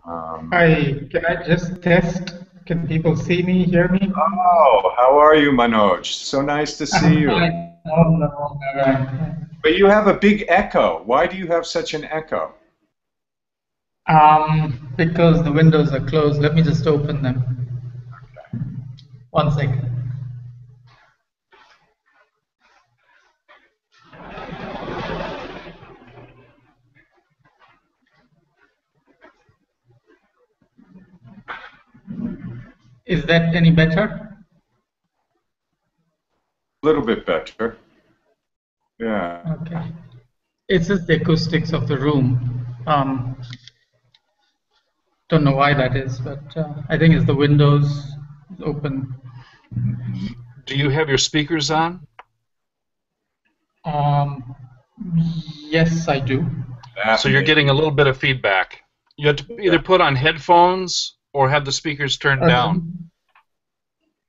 Hi, can I just test? Can people see me, hear me? Oh, how are you, Manoj? So nice to see I'm you. fine. Oh, no, all right. But you have a big echo. Why do you have such an echo? Because the windows are closed, let me just open them. 1 second. Is that any better? A little bit better. Yeah. Okay. It's just the acoustics of the room. Don't know why that is, but I think it's the windows open. Do you have your speakers on? Um, yes, I do. So you're getting a little bit of feedback. You have to either put on headphones or have the speakers turned Okay. down.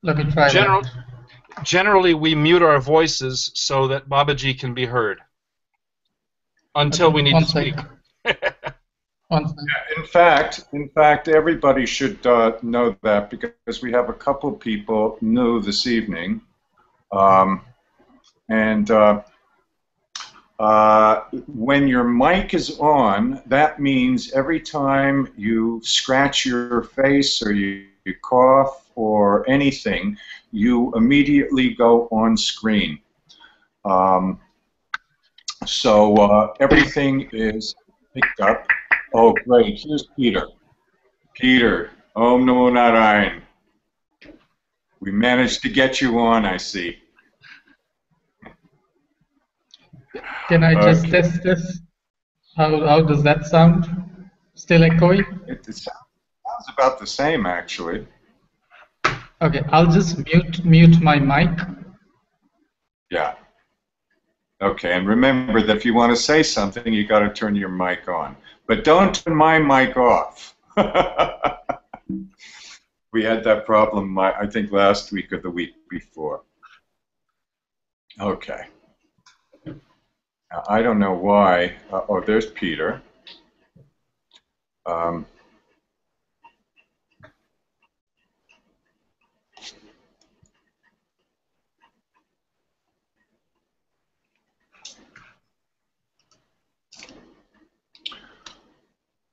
Let me try General, that. Generally, we mute our voices so that Babaji can be heard until Okay, we need one to speak. second. 1 second. In fact, everybody should know that because we have a couple of people new this evening, and when your mic is on, that means every time you scratch your face or you cough or anything, you immediately go on screen. So everything is picked up. Oh, great. Here's Peter. Peter, Om Namo Narayan. We managed to get you on, I see. Can I just Okay. test this? How does that sound? Still echoey? It sounds about the same, actually. Okay, I'll just mute my mic. Yeah. Okay, and remember that if you want to say something, you got to turn your mic on. But don't turn my mic off. We had that problem, I think, last week or the week before. Okay. Now, I don't know why. Oh, there's Peter.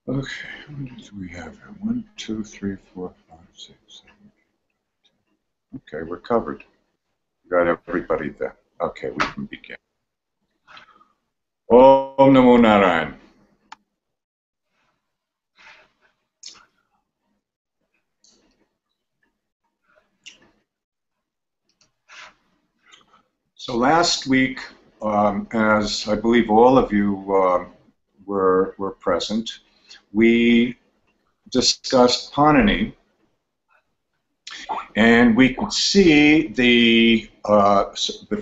Okay, how many do we have here? 1, 2, 3, 4, 5, 6, 7, 8. Okay, we're covered. We got everybody there. Okay, we can begin. Om Namo Narayan. So last week, as I believe all of you were present, we discussed Panini, and we could see the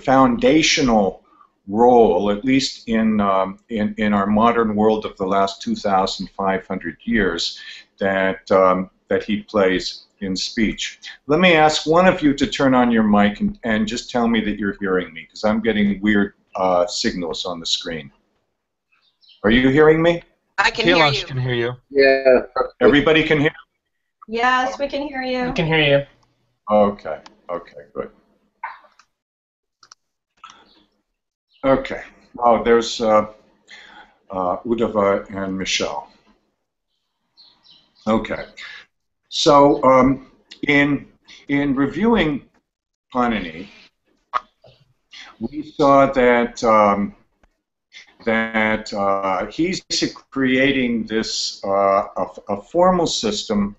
foundational role, at least in our modern world of the last 2,500 years, that that he plays in speech. Let me ask one of you to turn on your mic and just tell me that you're hearing me, because I'm getting weird signals on the screen. Are you hearing me? I can hear Kailash you. can hear you. Yeah. Everybody can hear? Yes, we can hear you. I can hear you. Okay, okay, good. Okay, oh, there's Uddhava and Michelle. Okay, so in reviewing Panini, we saw that he's creating this a formal system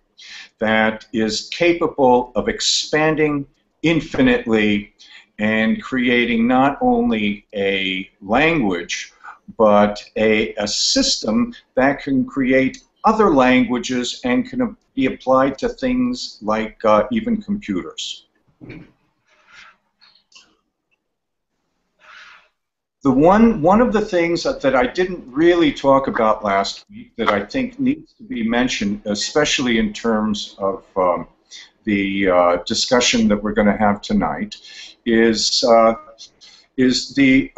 that is capable of expanding infinitely and creating not only a language, but a system that can create other languages and can be applied to things like even computers. One of the things that I didn't really talk about last week that I think needs to be mentioned, especially in terms of the discussion that we're going to have tonight, is the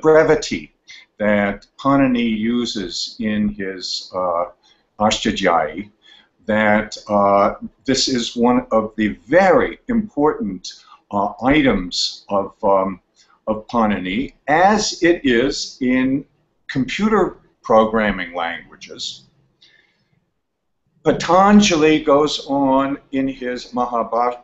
brevity that Panini uses in his Ashtadhyayi, that this is one of the very important items of Panini, as it is in computer programming languages. Patanjali goes on in his Mahabhashya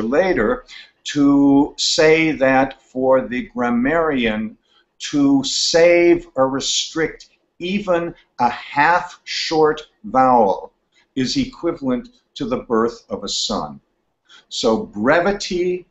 later to say that for the grammarian to save or restrict even a half short vowel is equivalent to the birth of a son. So brevity,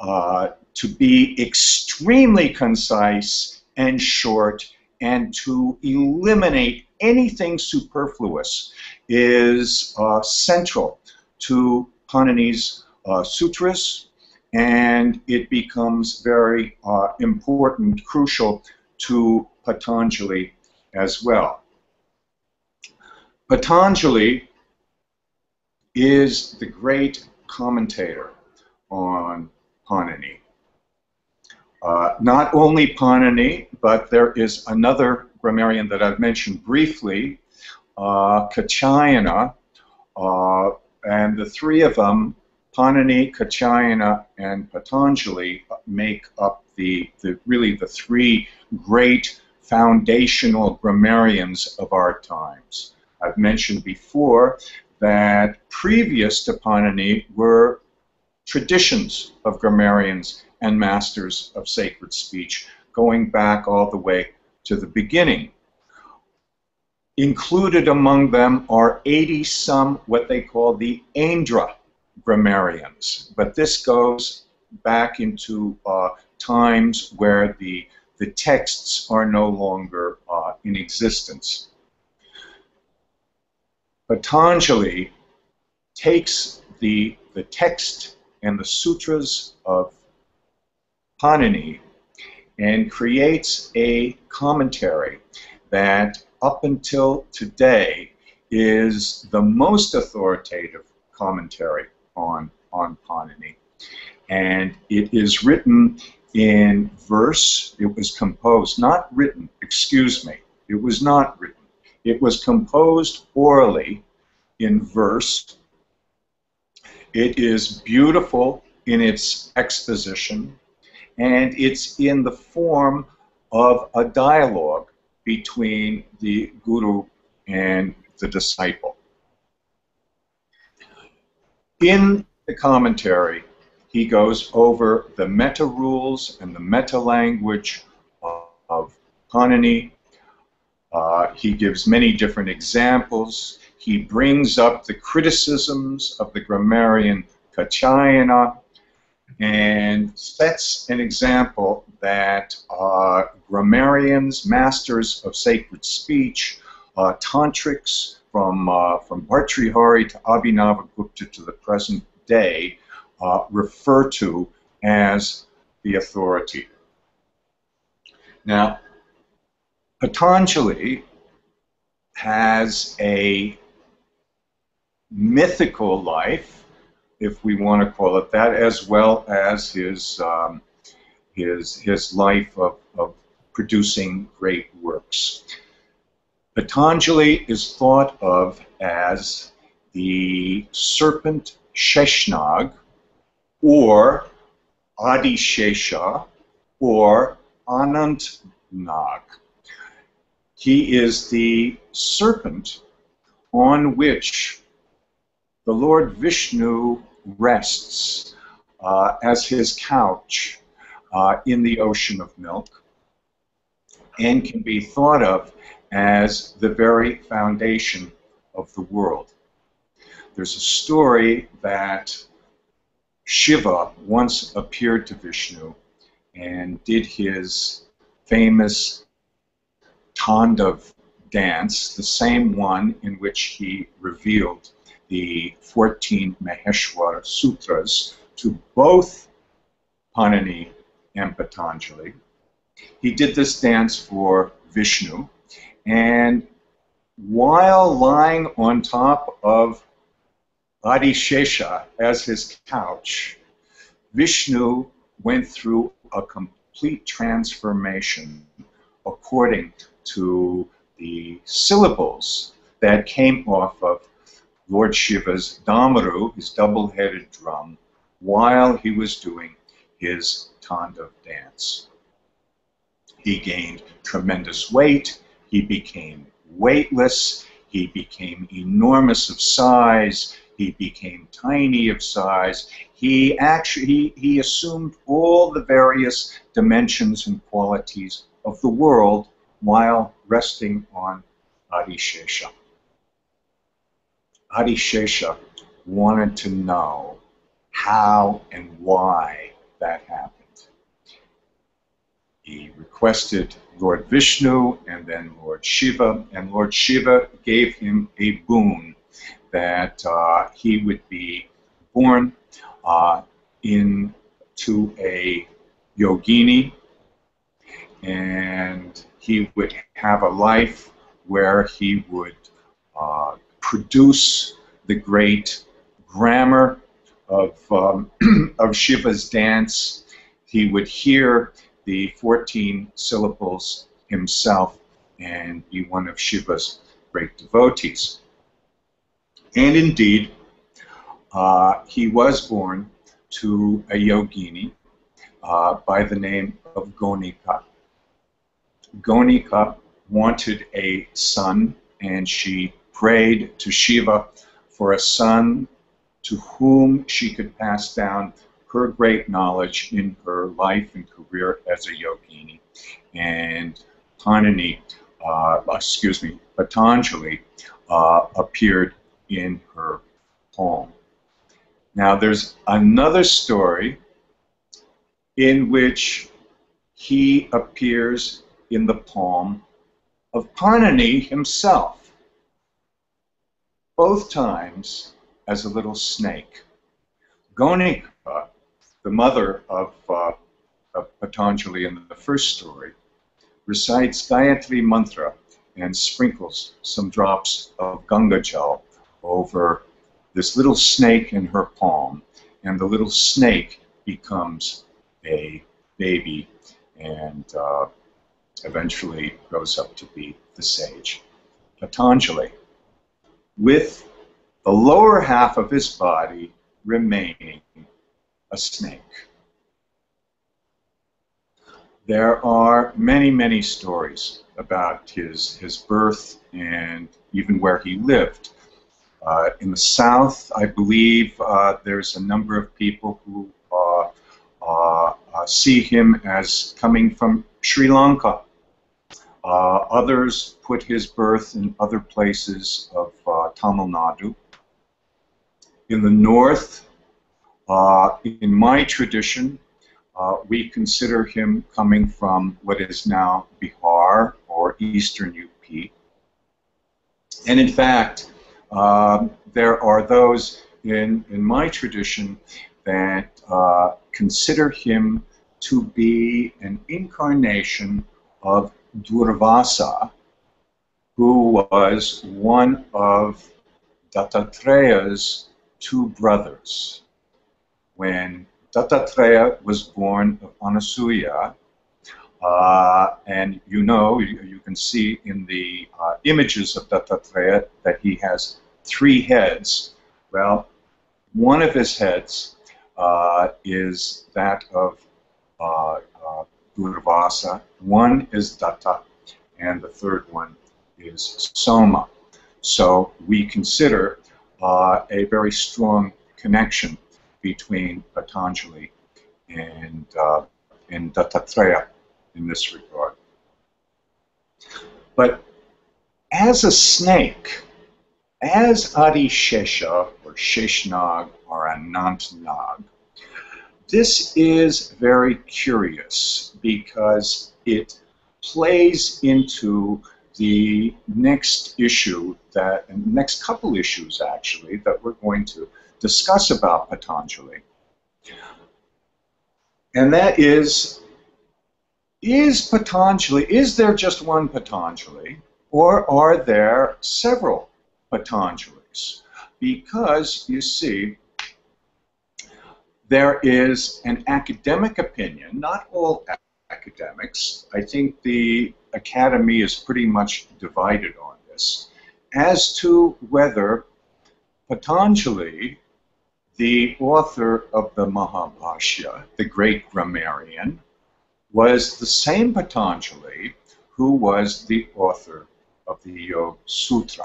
to be extremely concise and short, and to eliminate anything superfluous is central to Panini's sutras, and it becomes very important, crucial to Patanjali as well. Patanjali is the great commentator on Panini. Not only Panini, but there is another grammarian that I've mentioned briefly, Katyayana, and the three of them, Panini, Katyayana, and Patanjali, make up really the three great foundational grammarians of our times. I've mentioned before that previous to Panini were traditions of grammarians and masters of sacred speech, going back all the way to the beginning. Included among them are 80-some what they call the Aindra grammarians, but this goes back into times where the texts are no longer in existence. Patanjali takes the text and the sutras of Panini and creates a commentary that up until today is the most authoritative commentary on Panini. And it is written in verse. It was composed, not written, excuse me, it was not written. It was composed orally in verse. It is beautiful in its exposition, and it's in the form of a dialogue between the guru and the disciple. In the commentary, he goes over the meta rules and the meta language of Panini. He gives many different examples. He brings up the criticisms of the grammarian Katyayana and sets an example that grammarians, masters of sacred speech, tantrics from Bhartrihari to Abhinavagupta to the present day refer to as the authority. Now, Patanjali has a mythical life, if we want to call it that, as well as his life of producing great works. Patanjali is thought of as the serpent Sheshnag, or Adishesha, or Anantnag. He is the serpent on which the Lord Vishnu rests as his couch in the ocean of milk, and can be thought of as the very foundation of the world. There's a story that Shiva once appeared to Vishnu and did his famous Tandav dance, the same one in which he revealed the 14 Maheshwara Sutras to both Panini and Patanjali. He did this dance for Vishnu, and while lying on top of Adishesha as his couch, Vishnu went through a complete transformation according to the syllables that came off of Lord Shiva's damaru, his double-headed drum, while he was doing his Tandav dance. He gained tremendous weight, he became weightless, he became enormous of size, he became tiny of size. He assumed all the various dimensions and qualities of the world while resting on Adishesha. Adishesha wanted to know how and why that happened. He requested Lord Vishnu and then Lord Shiva, and Lord Shiva gave him a boon that he would be born into a yogini, and he would have a life where he would produce the great grammar of Shiva's dance. He would hear the 14 syllables himself and be one of Shiva's great devotees. And indeed, he was born to a yogini by the name of Gonika. Gonika wanted a son, and she prayed to Shiva for a son to whom she could pass down her great knowledge in her life and career as a yogini. And Patanjali appeared in her poem. Now there's another story in which he appears in the poem of Panini himself, both times as a little snake. Gonika, the mother of Patanjali in the first story, recites Gayatri Mantra and sprinkles some drops of Ganga Jal over this little snake in her palm, and the little snake becomes a baby and eventually grows up to be the sage Patanjali, with the lower half of his body remaining a snake. There are many, many stories about his birth and even where he lived. In the south, I believe there's a number of people who see him as coming from Sri Lanka. Others put his birth in other places of Tamil Nadu. In the north, in my tradition, we consider him coming from what is now Bihar or eastern UP. And in fact, there are those in my tradition that consider him to be an incarnation of Durvasa, who was one of Dattatreya's two brothers. When Dattatreya was born of Anasuya, and you can see in the images of Dattatreya that he has 3 heads. Well, one of his heads is that of Durvasa, one is Datta, and the third one is Soma. So we consider a very strong connection between Patanjali and Dattatreya in this regard. But as a snake, as Adishesha or Sheshnag or Anantanag, this is very curious because it plays into the next issue and next couple issues actually that we're going to discuss about Patanjali. And that is there just one Patanjali, or are there several Patanjalis? Because, you see, there is an academic opinion, not all academics. I think the academy is pretty much divided on this as to whether Patanjali, the author of the Mahabhashya, the great grammarian, was the same Patanjali who was the author of the Yoga Sutra,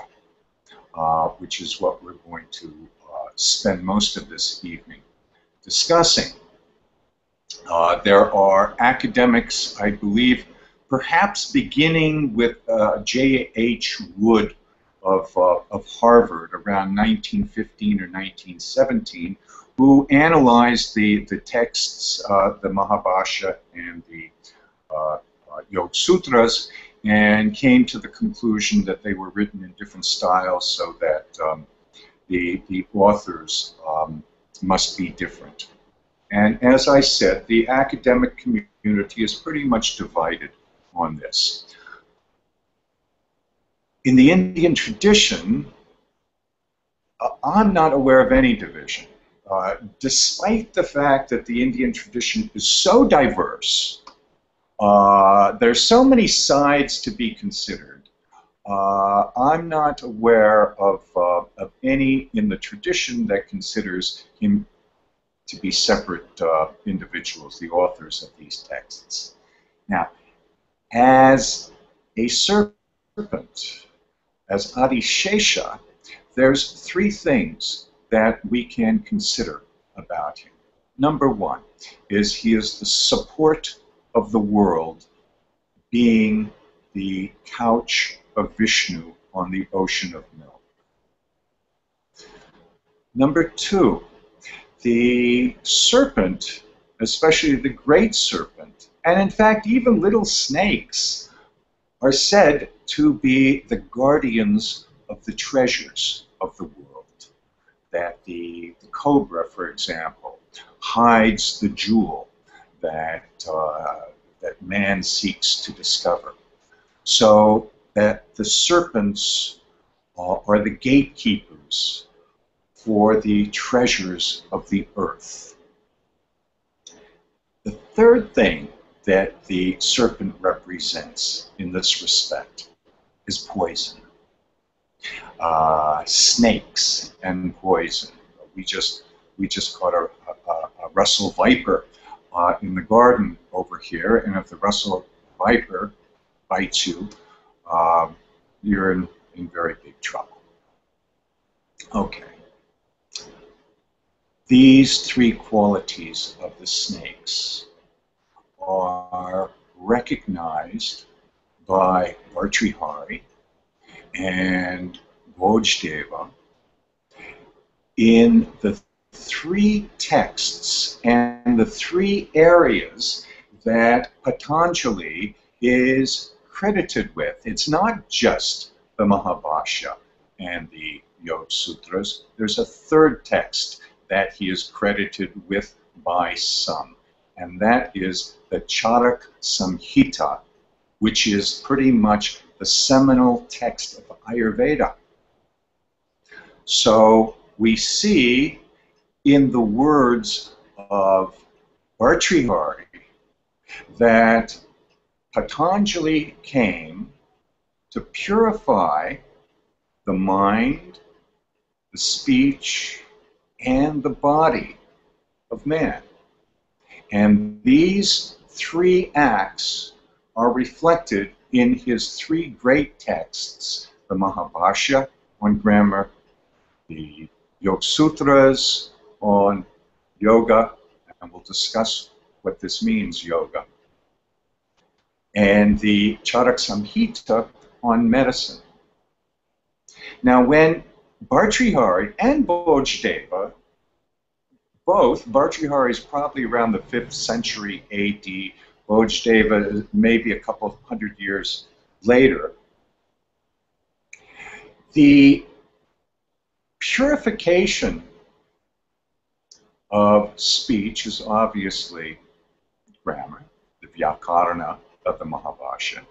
which is what we're going to spend most of this evening discussing. There are academics, I believe, perhaps beginning with J.H. Wood of Harvard around 1915 or 1917, who analyzed the texts, the Mahabhashya and the Yoga Sutras, and came to the conclusion that they were written in different styles, so that the authors must be different. And as I said, the academic community is pretty much divided on this. In the Indian tradition, I'm not aware of any division. Despite the fact that the Indian tradition is so diverse, there's so many sides to be considered. I'm not aware of any in the tradition that considers him to be separate individuals, the authors of these texts. Now, as a serpent, as Adishesha, there's three things that we can consider about him. Number one is he is the support of the world, being the couch of Vishnu on the ocean of milk. Number two, the serpent, especially the great serpent, and in fact even little snakes, are said to be the guardians of the treasures of the world. That the cobra, for example, hides the jewel that man seeks to discover. So that the serpents are the gatekeepers for the treasures of the earth. The third thing that the serpent represents in this respect is poison. Snakes and poison. We just caught a Russell viper in the garden over here, and if the Russell viper bites you, you're in very big trouble. Okay. These three qualities of the snakes are recognized by Bhartrihari and Vojdeva in the three texts and the three areas that Patanjali is credited with. It's not just the Mahabhashya and the Yoga Sutras. There's a third text that he is credited with by some, and that is the Charak Samhita, which is pretty much the seminal text of Ayurveda. So we see in the words of Bhartrihari that Patanjali came to purify the mind, the speech, and the body of man. And these three acts are reflected in his three great texts, the Mahabhashya on grammar, the Yoga Sutras on yoga, and we'll discuss what this means, yoga, and the Charak Samhita on medicine. Now, when Bhartrihari and Vojdeva, both, Bhartrihari is probably around the 5th century AD, Vojdeva maybe a couple of hundred years later, the purification of speech is obviously grammar, the Vyakarana of the Mahabhashya.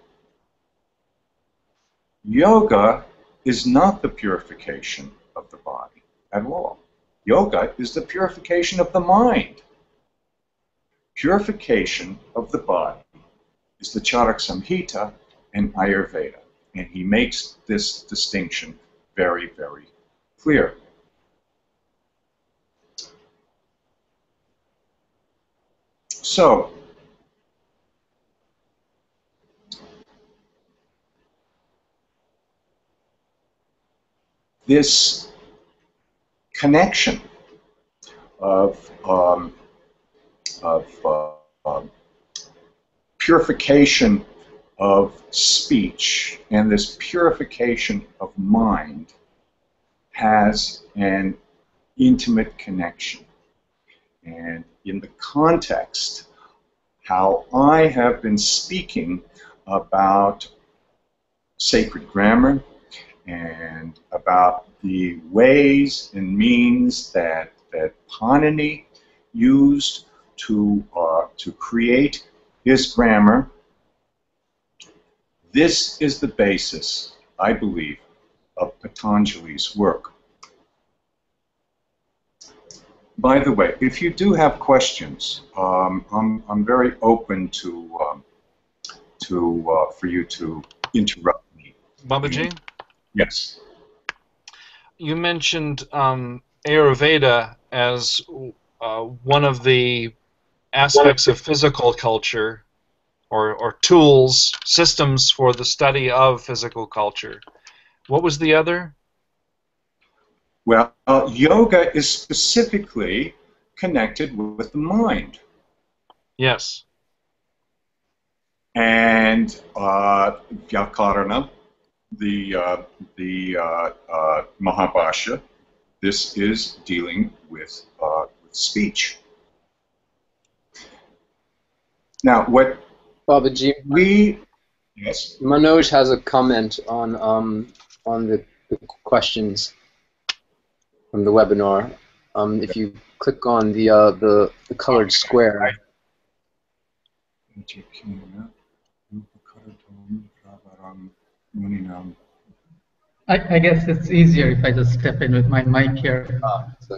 Yoga is not the purification of the body at all. Yoga is the purification of the mind. Purification of the body is the Charak Samhita, and Ayurveda. And he makes this distinction very, very clear. So, this connection of purification of speech and this purification of mind has an intimate connection. And in the context, how I have been speaking about sacred grammar and about the ways and means that Panini used to create his grammar, this is the basis, I believe, of Patanjali's work. By the way, if you do have questions, I'm very open for you to interrupt me. Babaji? Yes. You mentioned Ayurveda as one of the aspects of physical culture, or tools, systems for the study of physical culture. What was the other? Well, yoga is specifically connected with the mind. Yes. And Vyakarana, the Mahabhasha, this is dealing with speech. Now, what Babaji, yes, Manoj has a comment on the questions from the webinar. If you click on the colored square. I guess it's easier if I just step in with my mic here.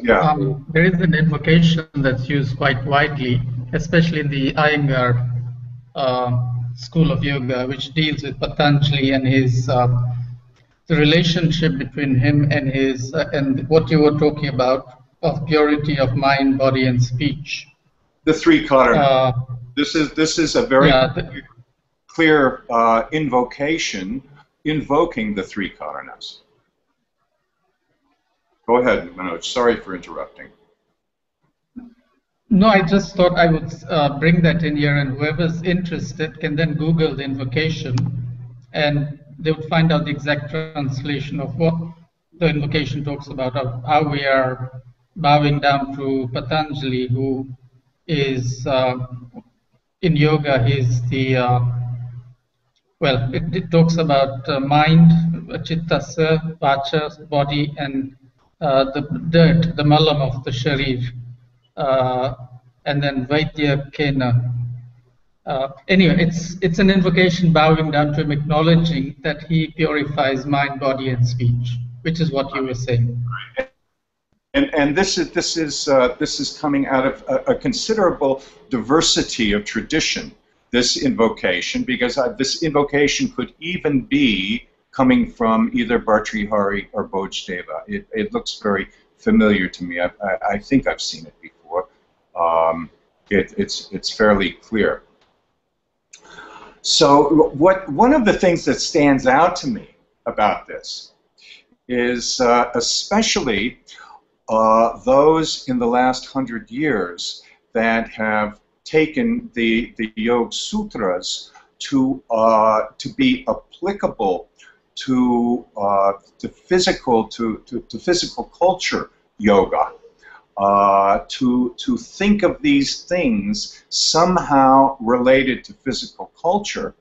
yeah. There is an invocation that's used quite widely, especially in the Iyengar school of yoga, which deals with Patanjali and his the relationship between him and his and what you were talking about of purity of mind, body, and speech. The three karana. This is a very clear invocation invoking the three karanas. Go ahead, Manoj. Sorry for interrupting. No, I just thought I would bring that in here, and whoever's interested can then Google the invocation, and they would find out the exact translation of what the invocation talks about, of how we are bowing down to Patanjali, who is in yoga. He's the well, it talks about mind, chittasa, vacha, body, and the dirt, the malam of the sharir. And then Vaidya Kena. Anyway, it's an invocation bowing down to him, acknowledging that he purifies mind, body, and speech, which is what you were saying. And this is coming out of a considerable diversity of tradition. This invocation, because this invocation could even be coming from either Bhartrihari or Bhojdeva. It looks very familiar to me. I think I've seen it before. It's fairly clear. So one of the things that stands out to me about this is especially those in the last 100 years that have taken the Yoga Sutras to be applicable to physical culture yoga, to think of these things somehow related to physical culture.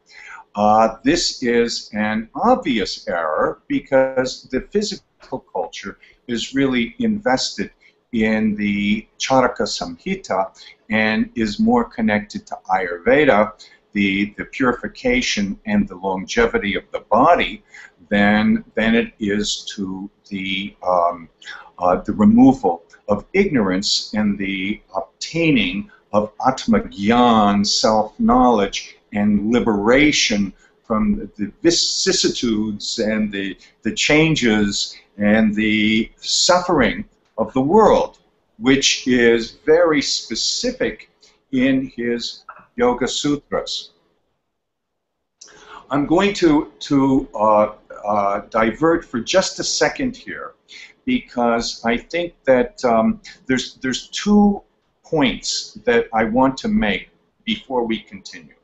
This is an obvious error because the physical culture is really invested in the Charaka Samhita and is more connected to Ayurveda, the purification and the longevity of the body, than it is to the removal of ignorance and the obtaining of Atma Gyan, self-knowledge, and liberation the vicissitudes and the changes and the suffering of the world, which is very specific in his Yoga Sutras. I'm going to divert for just a second here, because I think that there's 2 points that I want to make before we continue.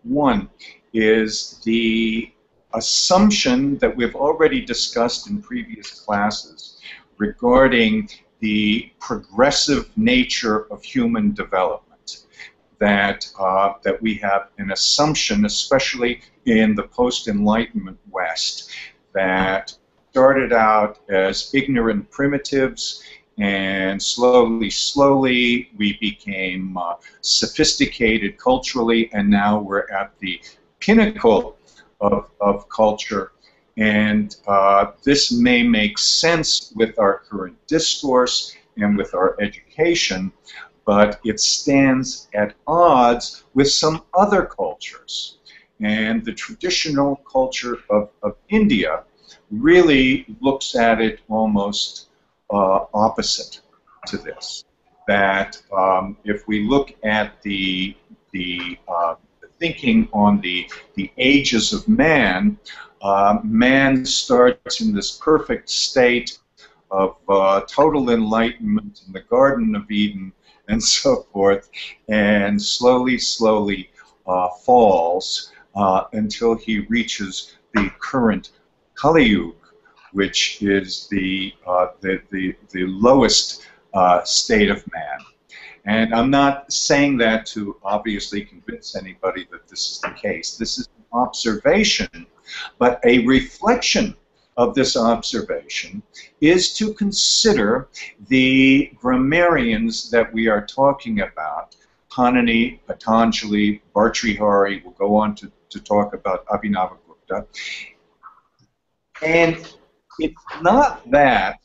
One is the assumption that we've already discussed in previous classes regarding the progressive nature of human development. That we have an assumption, especially in the post-Enlightenment West, that started out as ignorant primitives, and slowly we became sophisticated culturally, and now we're at the pinnacle of culture. And this may make sense with our current discourse and with our education, but it stands at odds with some other cultures. And the traditional culture of India really looks at it almost opposite to this. That if we look at the thinking on the ages of man, man starts in this perfect state of total enlightenment in the Garden of Eden and so forth, and slowly falls until he reaches the current Kali Yuga, which is the lowest state of man. And I'm not saying that to obviously convince anybody that this is the case. This is an observation, but a reflection of this observation is to consider the grammarians that we are talking about, Panini, Patanjali, Bhartrihari. We'll go on to talk about Abhinavagupta. And it's not that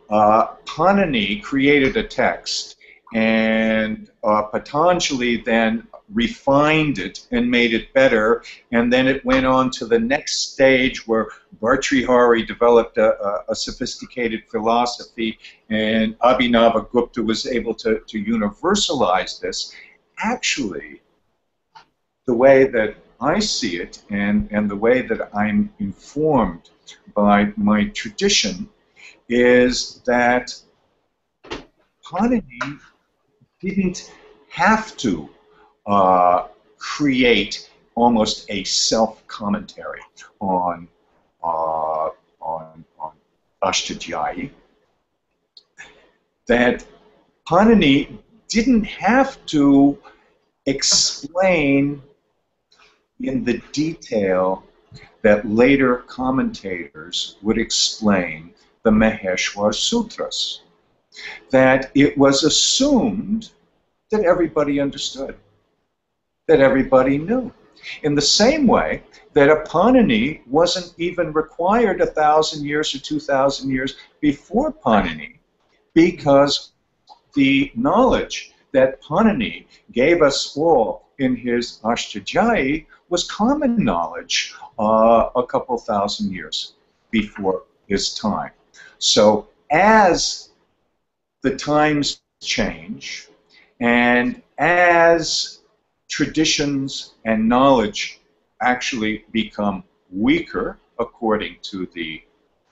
Panini created a text and Patanjali then refined it and made it better, and then it went on to the next stage where Bhartrihari developed a sophisticated philosophy, and Abhinavagupta was able to universalize this. Actually, the way that I see it, and the way that I'm informed by my tradition, is that Panini didn't have to create almost a self-commentary on Ashtadhyayi. That Panini didn't have to explain in the detail that later commentators would explain the Maheshwar Sutras. That it was assumed that everybody understood, that everybody knew. In the same way that a Panini wasn't even required 1,000 years or 2,000 years before Panini, because the knowledge that Panini gave us all in his Ashtadhyayi was common knowledge a couple thousand years before his time. So as the times change, and as traditions and knowledge actually become weaker according to the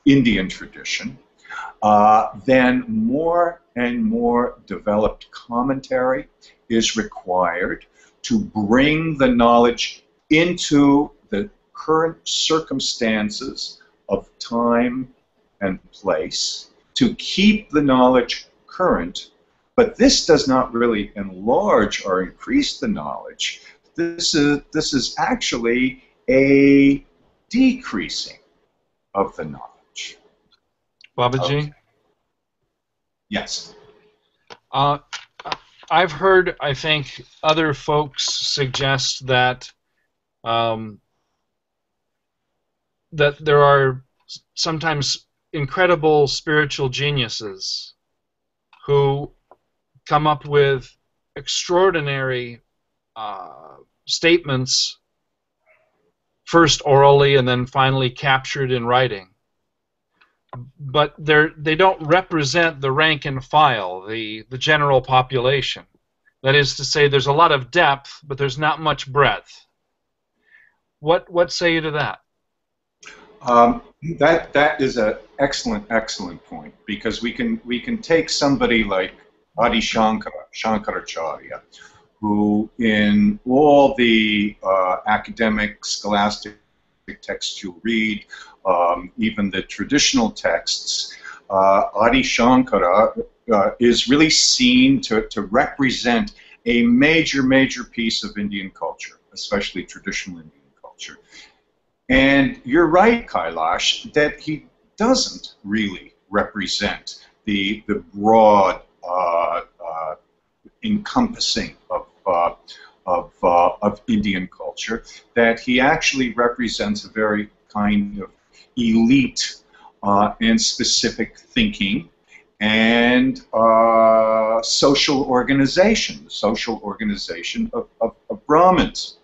Indian tradition, then more and more developed commentary is required to bring the knowledge into the current circumstances of time and place, to keep the knowledge current. But this does not really enlarge or increase the knowledge. This is actually a decreasing of the knowledge. Babaji? Okay. Yes. I've heard, I think, other folks suggest that that there are sometimes incredible spiritual geniuses who come up with extraordinary statements first orally and then finally captured in writing. But they don't represent the rank and file, the general population. That is to say, there's a lot of depth, but there's not much breadth. What say you to that? That is an excellent point, because we can take somebody like Adi Shankaracharya, who in all the academic, scholastic texts you read, even the traditional texts, Adi Shankara is really seen to represent a major piece of Indian culture, especially traditional Indian culture. And you're right, Kailash, that he doesn't really represent the broad encompassing of Indian culture, that he actually represents a very kind of elite and specific thinking and social organization of Brahmins.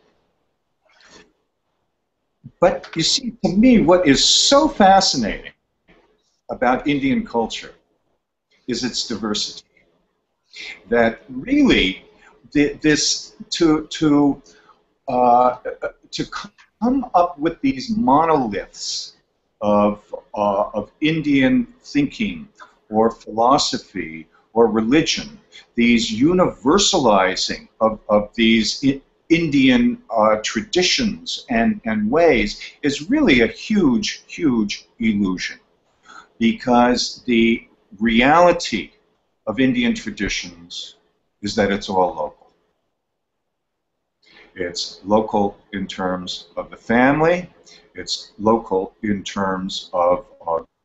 But you see, to me, what is so fascinating about Indian culture is its diversity. That really, to come up with these monoliths of Indian thinking or philosophy or religion, these universalizing of these Indian traditions and ways, is really a huge illusion, because the reality of Indian traditions is that it's all local. It's local in terms of the family, it's local in terms of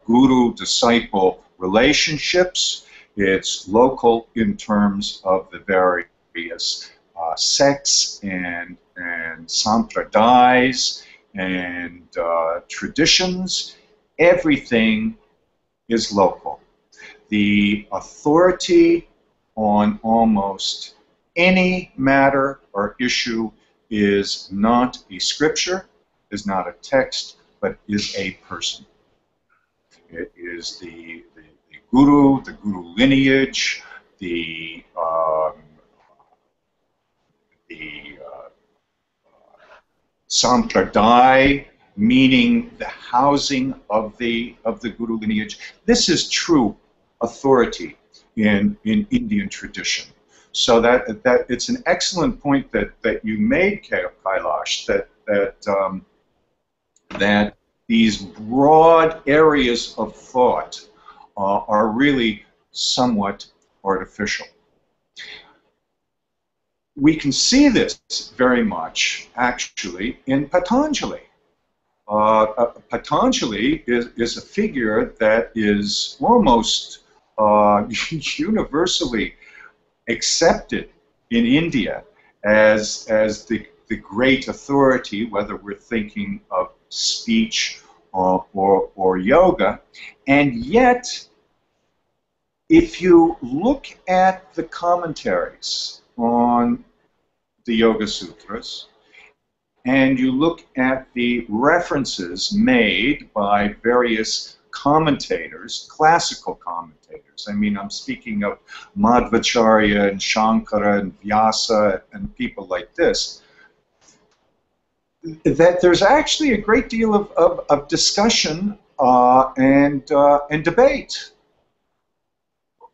guru-disciple relationships, it's local in terms of the various sects and sampradayas and traditions. Everything is local. The authority on almost any matter or issue is not a scripture, is not a text, but is a person. It is the guru lineage, the sampradaya, meaning the housing of the guru lineage. This is true authority in Indian tradition. So that it's an excellent point that you made, Kailash, that these broad areas of thought are really somewhat artificial. We can see this very much, actually, in Patanjali. Patanjali is a figure that is almost universally accepted in India as the great authority, whether we're thinking of speech or yoga. And yet, if you look at the commentaries on the Yoga Sutras, and you look at the references made by various commentators, classical commentators. I mean, I'm speaking of Madhvacharya and Shankara and Vyasa and people like this, that there's actually a great deal of discussion and debate.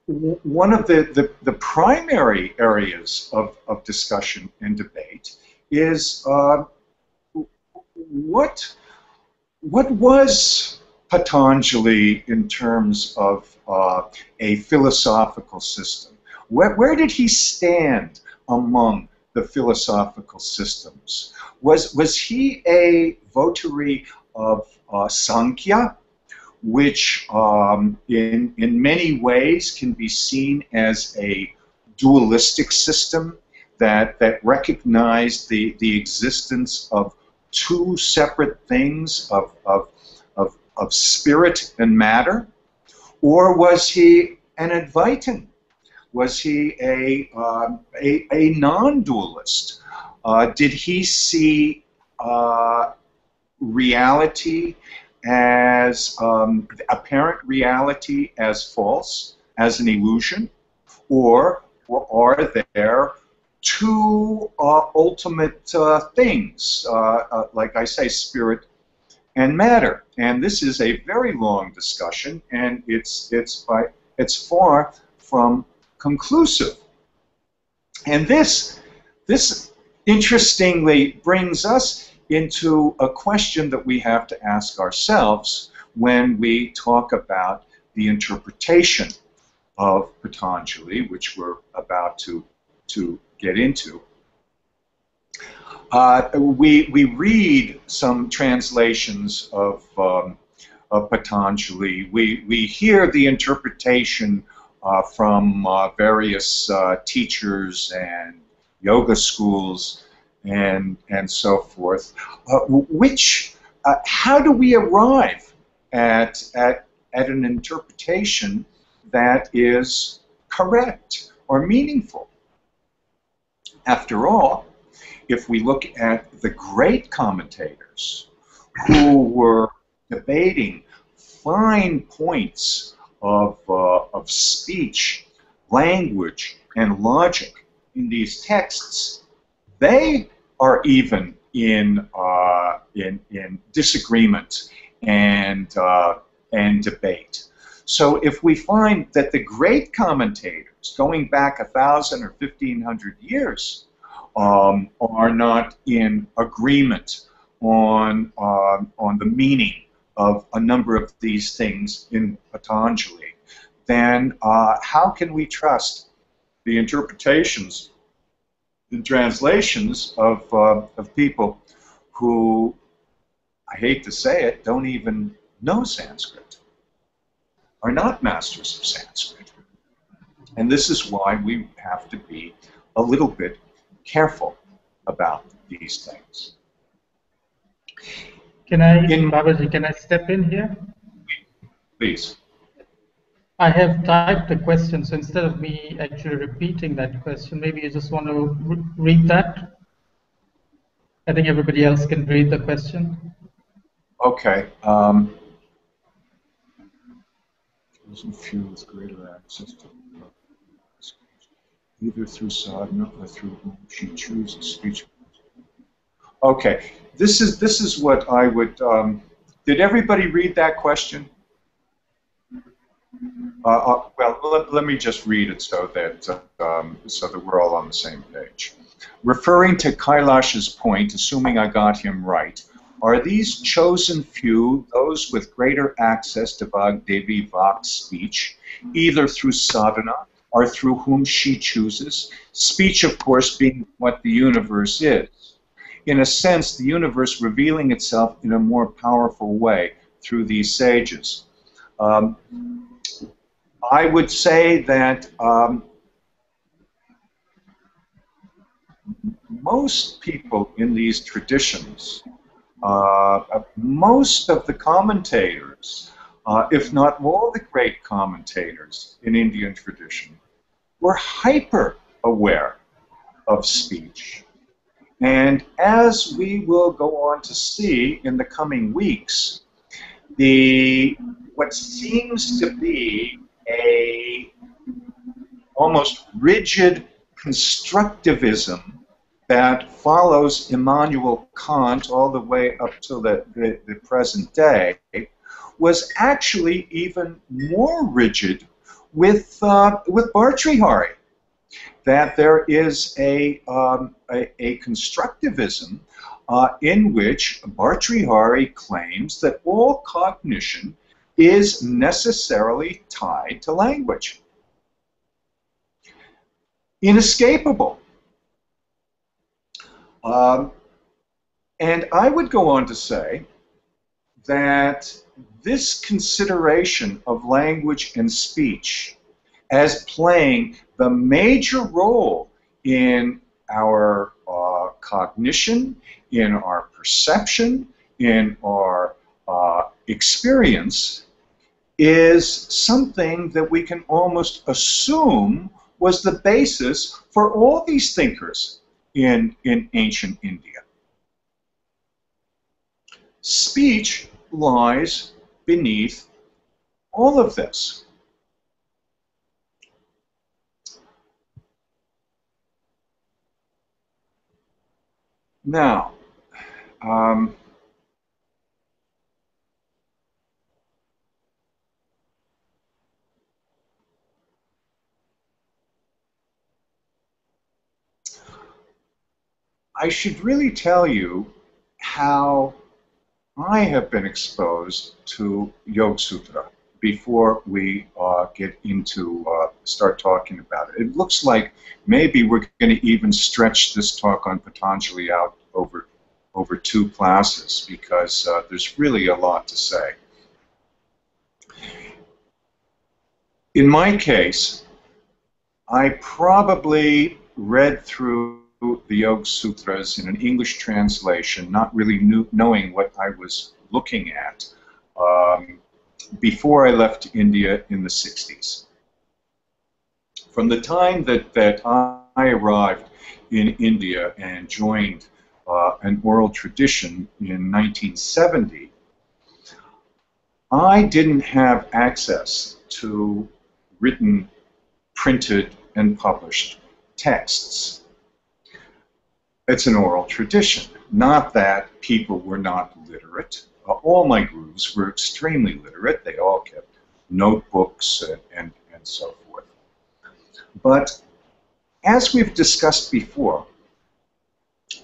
One of the primary areas of discussion and debate is what was Patanjali in terms of a philosophical system? Where did he stand among the philosophical systems? Was he a votary of Sankhya, which in many ways can be seen as a dualistic system that recognized the existence of two separate things of spirit and matter? Or was he an Advaitin? Was he a non-dualist? Did he see reality as apparent reality as false, as an illusion, or are there two ultimate things, like I say, spirit and matter? And this is a very long discussion, and it's far from conclusive. And this interestingly brings us into a question that we have to ask ourselves when we talk about the interpretation of Patanjali, which we're about to get into. We read some translations of Patanjali. We hear the interpretation from various teachers and yoga schools and so forth. How do we arrive at an interpretation that is correct or meaningful? After all, if we look at the great commentators who were debating fine points of speech, language, and logic in these texts, they are even in disagreement and debate. So if we find that the great commentators, going back 1,000 or 1,500 years, are not in agreement on the meaning of a number of these things in Patanjali, then how can we trust the interpretations and translations of people who, I hate to say it, don't even know Sanskrit, are not masters of Sanskrit? And this is why we have to be a little bit careful about these things. Babaji, can I step in here? Please. I have typed a question, so instead of me actually repeating that question, maybe you just want to read that. I think everybody else can read the question. Okay. Doesn't feel with greater access to either through sadhana or through whom she chooses speech. Okay. This is what I would. Did everybody read that question? Well, let me just read it so that we're all on the same page. Referring to Kailash's point, assuming I got him right, are these chosen few those with greater access to Vagdevi Vak's speech, either through sadhana or through whom she chooses? Speech, of course, being what the universe is. In a sense, the universe revealing itself in a more powerful way through these sages. I would say that most people in these traditions, most of the commentators, if not all the great commentators in Indian tradition, were hyper aware of speech. And as we will go on to see in the coming weeks, what seems to be a almost rigid constructivism that follows Immanuel Kant all the way up to the present day was actually even more rigid with Bhartrihari. That there is a constructivism in which Bhartrihari claims that all cognition is necessarily tied to language. Inescapable. And I would go on to say that this consideration of language and speech as playing the major role in our cognition, in our perception, in our experience, is something that we can almost assume was the basis for all these thinkers in ancient India. speech lies beneath all of this. Now, I should really tell you how I have been exposed to Yoga Sutra before we get into start talking about it. It looks like maybe we're going to even stretch this talk on Patanjali out over 2 classes because there's really a lot to say. In my case, I probably read through the Yoga Sutras in an English translation, not really knowing what I was looking at, before I left India in the 60s. From the time that I arrived in India and joined an oral tradition in 1970, I didn't have access to written, printed, and published texts. It's an oral tradition, not that people were not literate. All my gurus were extremely literate. They all kept notebooks and so forth. But as we've discussed before,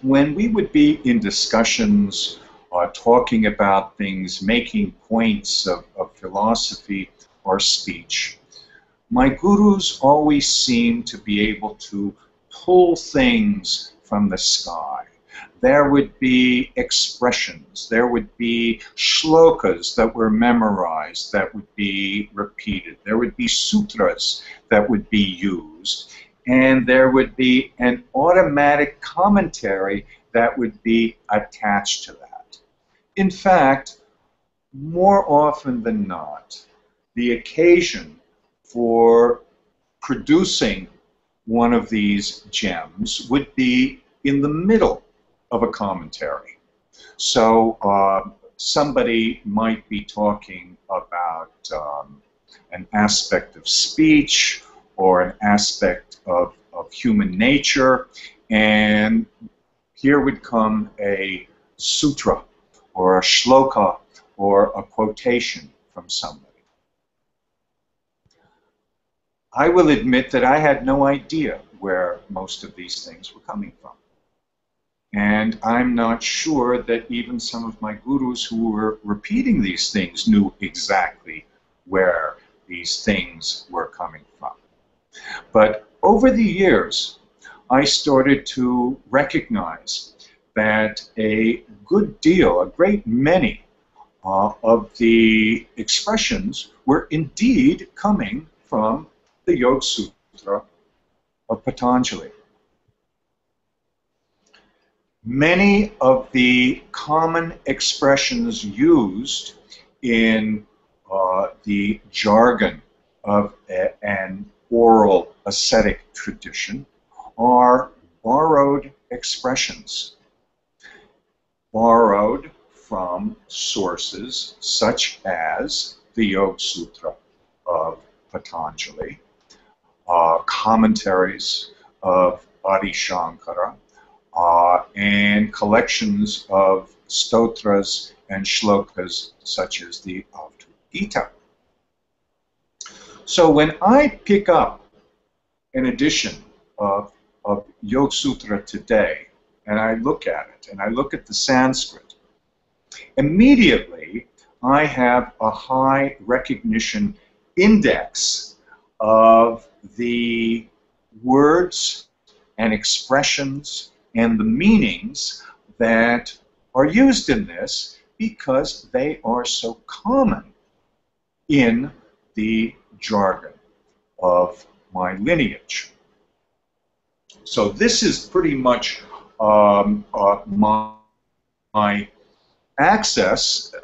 when we would be in discussions talking about things, making points of philosophy or speech, my gurus always seemed to be able to pull things from the sky. There would be expressions, there would be shlokas that were memorized, that would be repeated, there would be sutras that would be used, and there would be an automatic commentary that would be attached to that. In fact, more often than not, the occasion for producing one of these gems would be in the middle of a commentary. So somebody might be talking about an aspect of speech or an aspect of human nature, and here would come a sutra or a shloka or a quotation from somebody. I will admit that I had no idea where most of these things were coming from. And I'm not sure that even some of my gurus who were repeating these things knew exactly where these things were coming from. But over the years, I started to recognize that a good deal, a great many of the expressions were indeed coming from the Yoga Sutra of Patanjali. Many of the common expressions used in the jargon of an oral ascetic tradition are borrowed expressions, borrowed from sources such as the Yoga Sutra of Patanjali, commentaries of Adi Shankara, and collections of stotras and shlokas such as the Avadhuta Gita. So when I pick up an edition of Yoga Sutra today, and I look at it, and I look at the Sanskrit, immediately I have a high recognition index of the words and expressions and the meanings that are used in this because they are so common in the jargon of my lineage. So this is pretty much my access,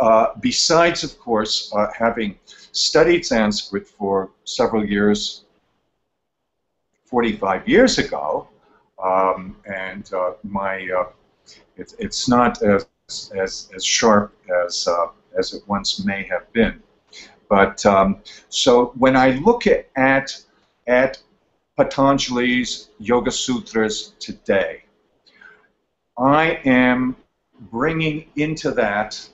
besides, of course, having studied Sanskrit for several years, 45 years ago, and it's not as as sharp as it once may have been. But so when I look at Patanjali's Yoga Sutras today, I am bringing into that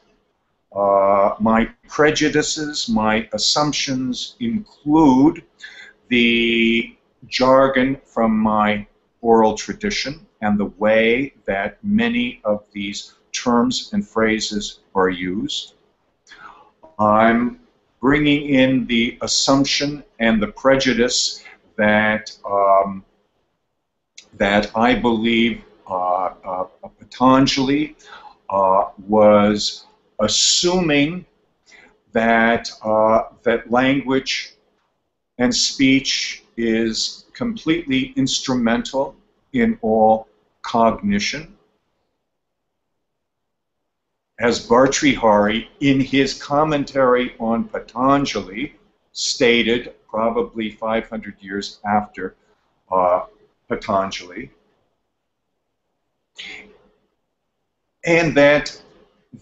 my prejudices, my assumptions include the jargon from my oral tradition and the way that many of these terms and phrases are used. I'm bringing in the assumption and the prejudice that that I believe Patanjali was assuming that that language and speech is completely instrumental in all cognition. As Bhartrihari, in his commentary on Patanjali, stated probably 500 years after Patanjali, and that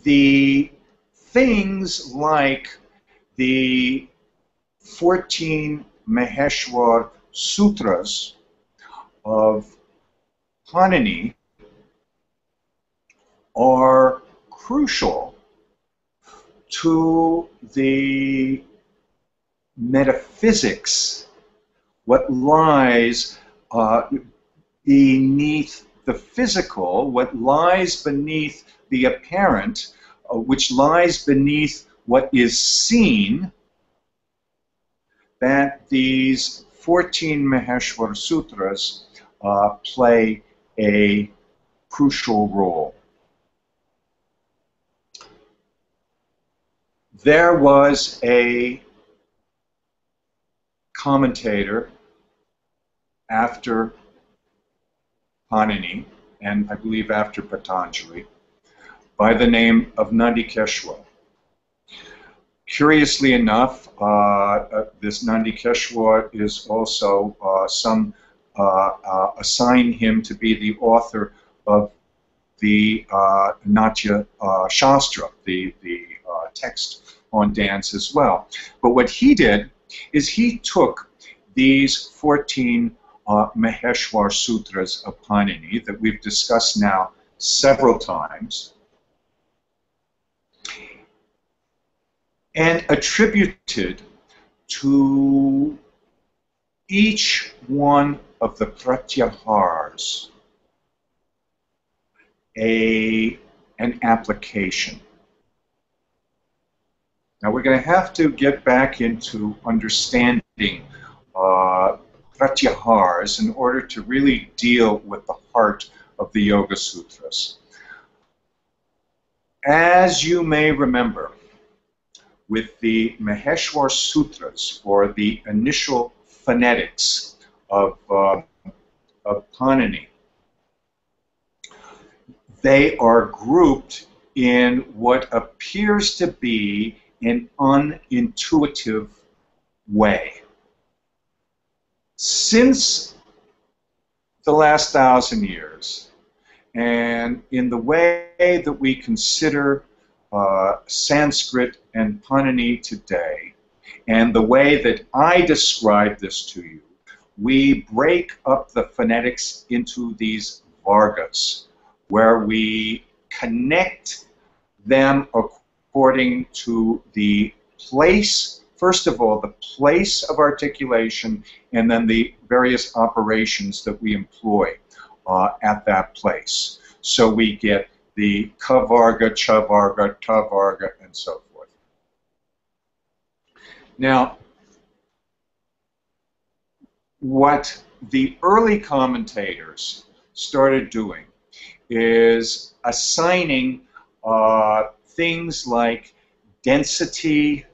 the things like the 14 Maheshwar Sutras of Panini are crucial to the metaphysics, what lies beneath the physical, what lies beneath the apparent, which lies beneath what is seen, that these 14 Maheshwar Sutras play a crucial role. There was a commentator after Panini, and I believe after Patanjali, by the name of Nandikeshwar. Curiously enough, this Nandikeshwar is also, some assign him to be the author of the Natya Shastra, the text on dance as well. But what he did is he took these 14 Maheshwar Sutras of Panini that we've discussed now several times and attributed to each one of the pratyahars an application. Now we're going to have to get back into understanding pratyahars in order to really deal with the heart of the Yoga Sutras. As you may remember, with the Maheshwar Sutras, or the initial phonetics of Panini, they are grouped in what appears to be an unintuitive way. Since the last 1,000 years, and in the way that we consider Sanskrit and Panini today, and the way that I describe this to you, we break up the phonetics into these vargas, where we connect them according to the place, first of all, the place of articulation, and then the various operations that we employ at that place. So we get the ka-varga, cha-varga, ta-varga, and so forth. Now, what the early commentators started doing is assigning things like density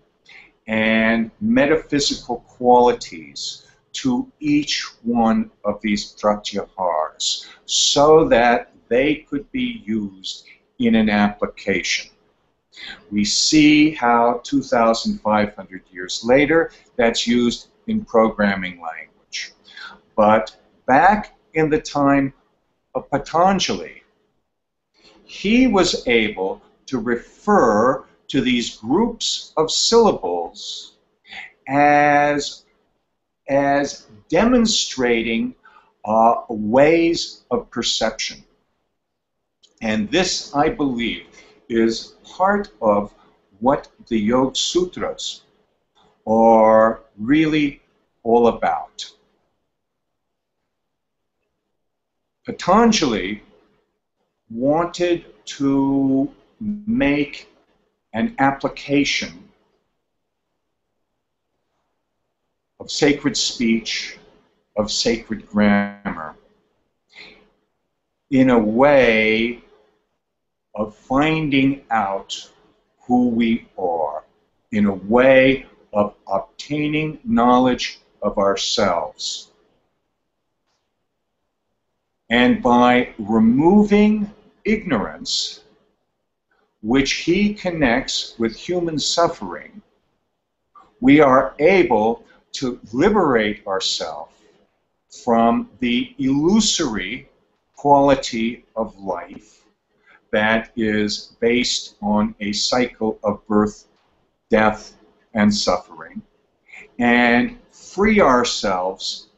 and metaphysical qualities to each one of these pratyahars so that they could be used in an application. We see how 2,500 years later that's used in programming language. But back in the time of Patanjali, he was able to refer to these groups of syllables as demonstrating ways of perception. And this, I believe, is part of what the Yoga Sutras are really all about. Patanjali wanted to make an application of sacred speech, of sacred grammar, in a way of finding out who we are, in a way of obtaining knowledge of ourselves. And by removing ignorance, which he connects with human suffering, we are able to liberate ourselves from the illusory quality of life that is based on a cycle of birth, death, and suffering, and free ourselves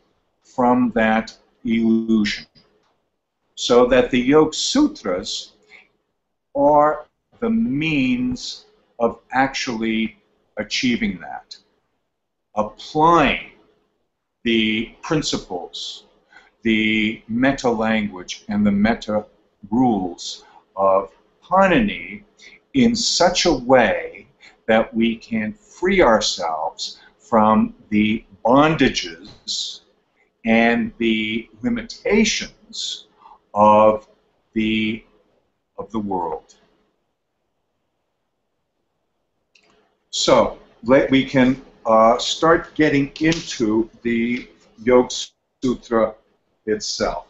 from that illusion. So that the Yoga Sutras are the means of actually achieving that, applying the principles, the meta-language, and the meta-rules of Panini in such a way that we can free ourselves from the bondages and the limitations of the world. So we can start getting into the Yoga Sutra itself.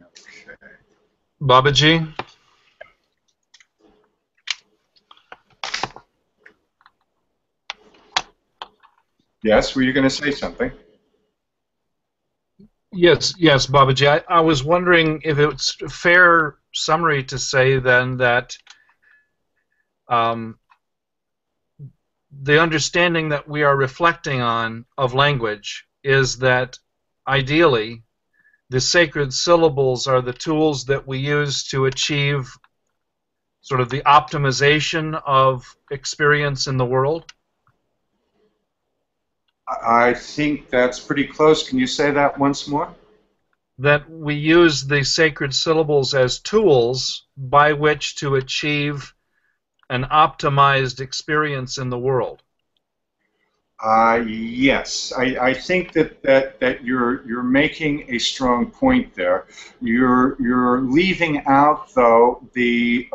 Okay. Babaji? Yes, were you going to say something? Yes, Babaji. I was wondering if it's a fair summary to say then that the understanding that we are reflecting on of language is that ideally the sacred syllables are the tools that we use to achieve sort of the optimization of experience in the world. I think that's pretty close. Can you say that once more? That we use the sacred syllables as tools by which to achieve an optimized experience in the world. Yes, I think that you're making a strong point there. You're leaving out though the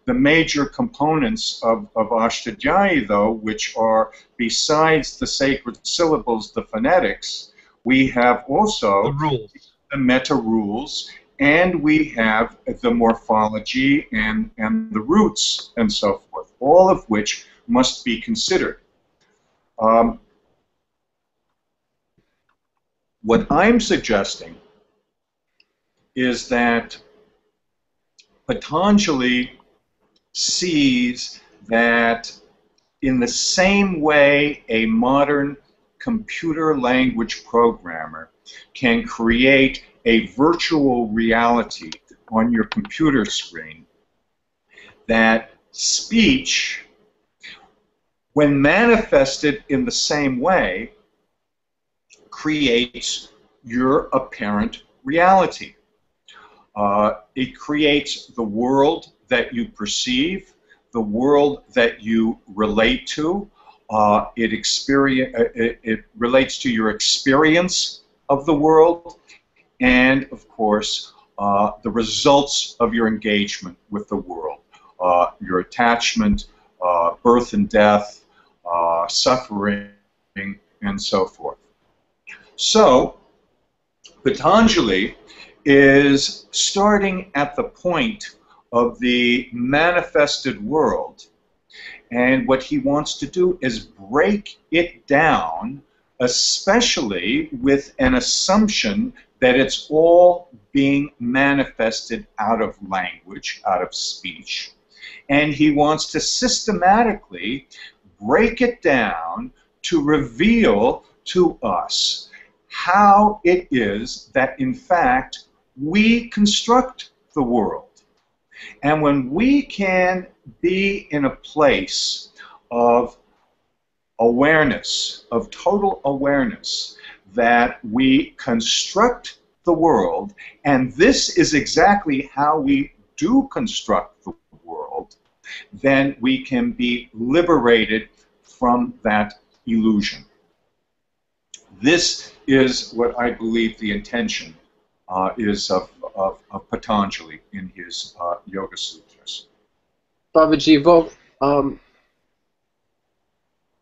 major components of Ashtadhyayi though, which are besides the sacred syllables, the phonetics, we have also The rules, the meta rules, and we have the morphology and the roots and so forth, all of which must be considered. What I'm suggesting is that Patanjali sees that in the same way a modern computer language programmer can create a virtual reality on your computer screen, that speech, when manifested in the same way, creates your apparent reality. It creates the world that you perceive, the world that you relate to. It relates to your experience of the world, and of course, the results of your engagement with the world, your attachment, birth and death, suffering, and so forth. So, Patanjali is starting at the point of the manifested world And what he wants to do is break it down, especially with an assumption that it's all being manifested out of language, out of speech. And he wants to systematically break it down to reveal to us how it is that, in fact, we construct the world. And when we can be in a place of awareness, of total awareness, that we construct the world, and this is exactly how we do construct the world, then we can be liberated from that illusion. This is what I believe the intention is of Patanjali in his Yoga Sutras. Babaji,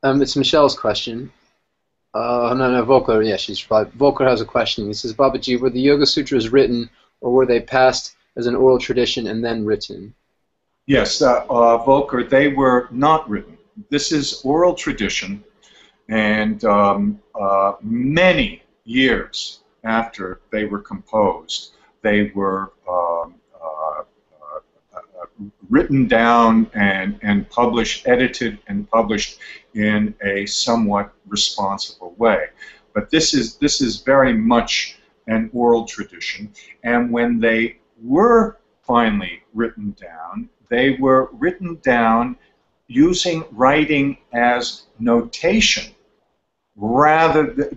it's Michelle's question. No, Volker, yeah, she's right. Volker has a question. He says, Babaji, were the Yoga Sutras written, or were they passed as an oral tradition and then written? Yes, Volker, they were not written. This is oral tradition, and many years after they were composed, they were written down and published, edited and published in a somewhat responsible way. But this is very much an oral tradition, and when they were finally written down, they were written down using writing as notation,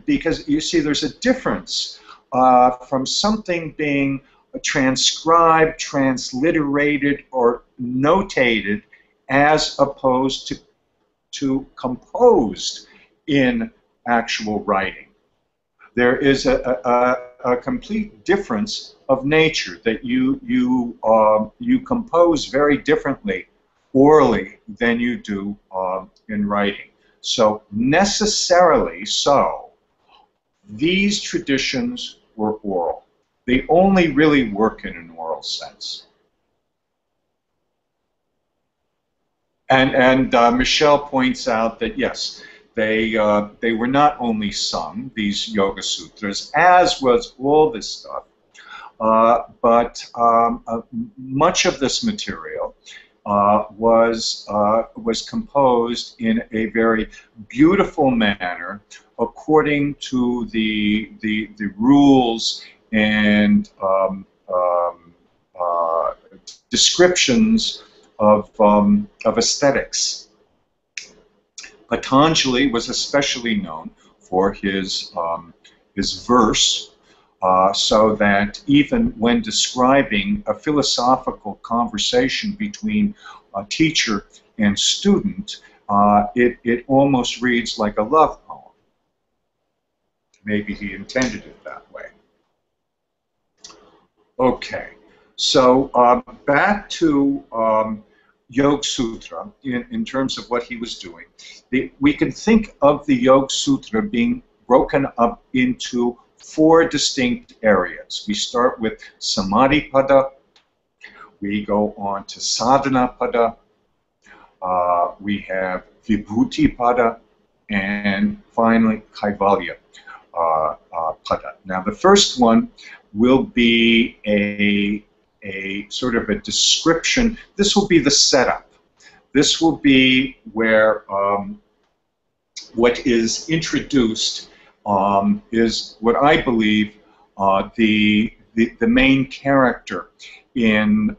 because you see there's a difference from something being transcribed, transliterated, or notated as opposed to composed in actual writing. There is a complete difference of nature that you compose very differently orally than you do in writing. So necessarily so, these traditions were oral. They only really work in an oral sense. And Michelle points out that yes, they were not only sung, these Yoga Sutras, as was all this stuff, but much of this material was composed in a very beautiful manner, according to the rules and descriptions of aesthetics. Patanjali was especially known for his verse, so that even when describing a philosophical conversation between a teacher and student, it almost reads like a love poem. Maybe he intended it that way. Okay, so back to Yoga Sutra in terms of what he was doing. We can think of the Yoga Sutra being broken up into 4 distinct areas. We start with Samadhi Pada, we go on to Sadhana Pada, we have Vibhuti Pada, and finally Kaivalya Pada. Now the first one will be a sort of a description. This will be the setup. This will be where what is introduced is what I believe the main character in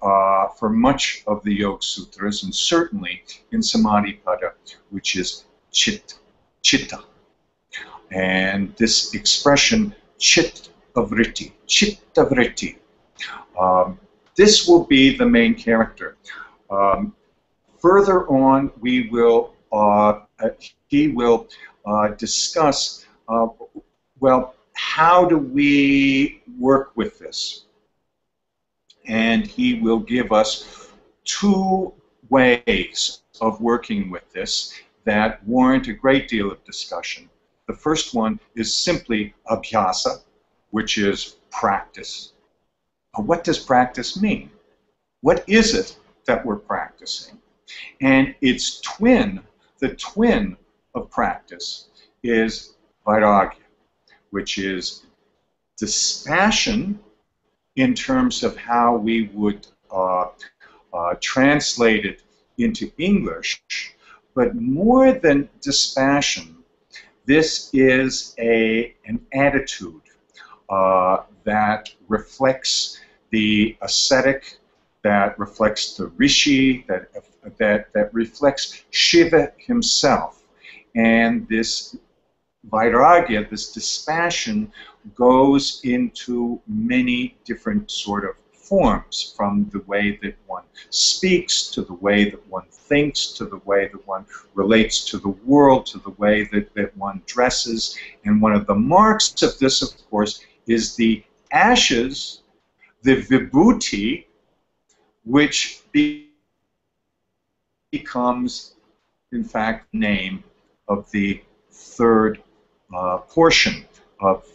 for much of the Yoga Sutras, and certainly in Samadhi Pada, which is chitta. And this expression chitta-vritti, this will be the main character. Further on, we will he will discuss, well, how do we work with this? And he will give us 2 ways of working with this that warrant a great deal of discussion. The first one is simply abhyasa, which is practice. What does practice mean? What is it that we're practicing? And its twin, the twin of practice, is vairagya, which is dispassion in terms of how we would translate it into English. But more than dispassion, this is an attitude that reflects the ascetic, that reflects the rishi, that reflects Shiva himself. And this vairagya, this dispassion, goes into many different sort of forms, from the way that one speaks, to the way that one thinks, to the way that one relates to the world, to the way that one dresses. And one of the marks of this, of course, is the ashes, the vibhuti, which becomes, in fact, the name of the third portion of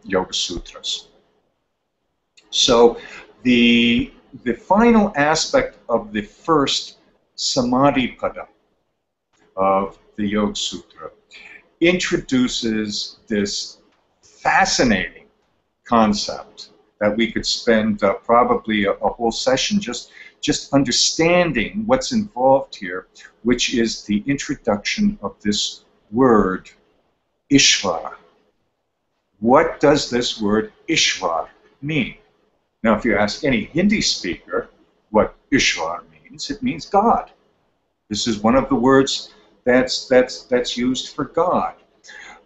Yoga Sutras. So the final aspect of the first Samadhi Pada of the Yoga Sutra introduces this fascinating concept that we could spend probably a whole session just understanding what's involved here, which is the introduction of this word, Ishvara. What does this word Ishvara mean? Now, if you ask any Hindi speaker what Ishvara means, it means God. This is one of the words that's used for God.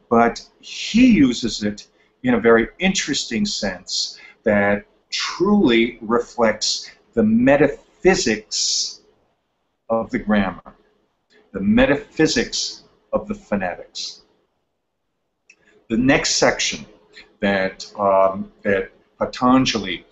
But he uses it in a very interesting sense that truly reflects the metaphysics of the grammar, the metaphysics of the phonetics. The next section that Patanjali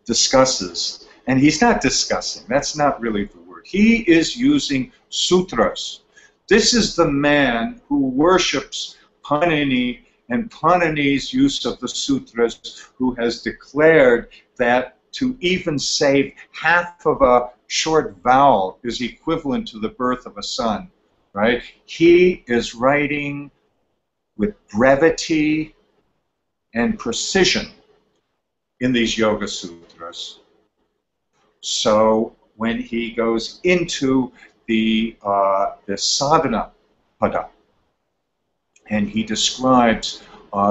discusses, and he's not discussing, that's not really the word. He is using sutras. This is the man who worships Panini and Panini's use of the sutras, who has declared that to even save half of a short vowel is equivalent to the birth of a son, right? He is writing with brevity and precision in these Yoga Sutras. So when he goes into the sadhana pada, and he describes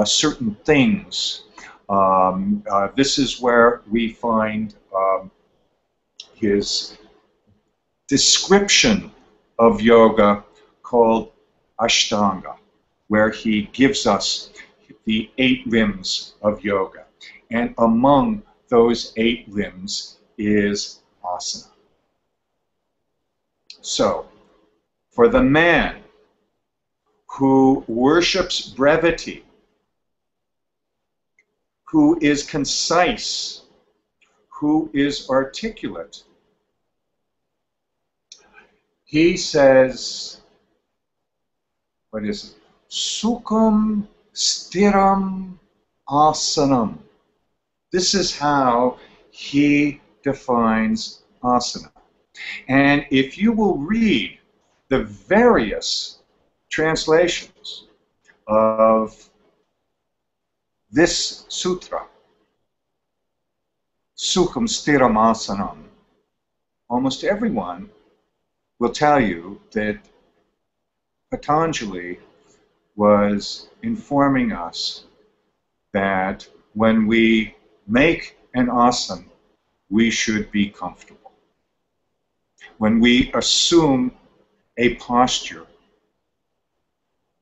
certain things, this is where we find his description of yoga called Ashtanga, where he gives us the 8 limbs of yoga. And among those 8 limbs is asana. So, for the man who worships brevity, who is concise, who is articulate, he says, what is it? Sukham stiram asanam. This is how he defines asana. And if you will read the various translations of this sutra, Sukham stiram asanam, almost everyone will tell you that Patanjali was informing us that when we make an asana, we should be comfortable. When we assume a posture,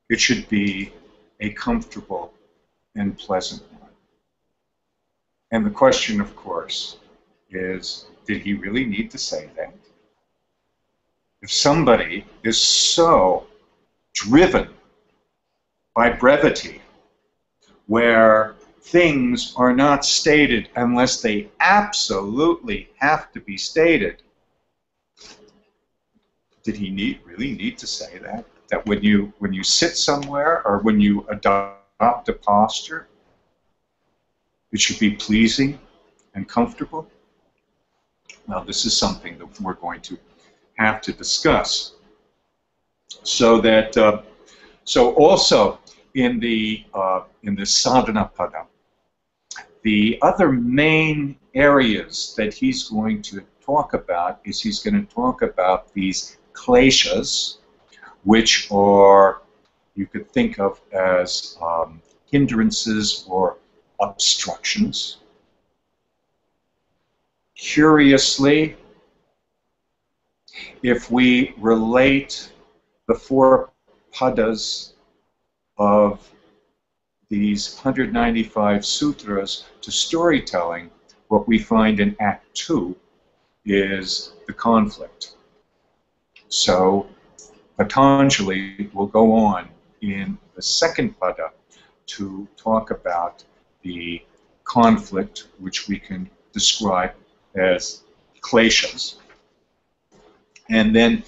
it should be a comfortable and pleasant one. And the question, of course, is, did he really need to say that? If somebody is so driven by brevity, where things are not stated unless they absolutely have to be stated, did he really need to say that? That when you sit somewhere or when you adopt a posture, it should be pleasing and comfortable? Now, this is something that we're going to have to discuss. So that so also in the sadhana pada, the other main areas that he's going to talk about is he's going to talk about these kleshas, which are, you could think of as hindrances or obstructions. Curiously, if we relate the 4 padas of these 195 sutras to storytelling, what we find in Act 2 is the conflict. So Patanjali will go on in the 2nd pada to talk about the conflict, which we can describe as kleshas. And then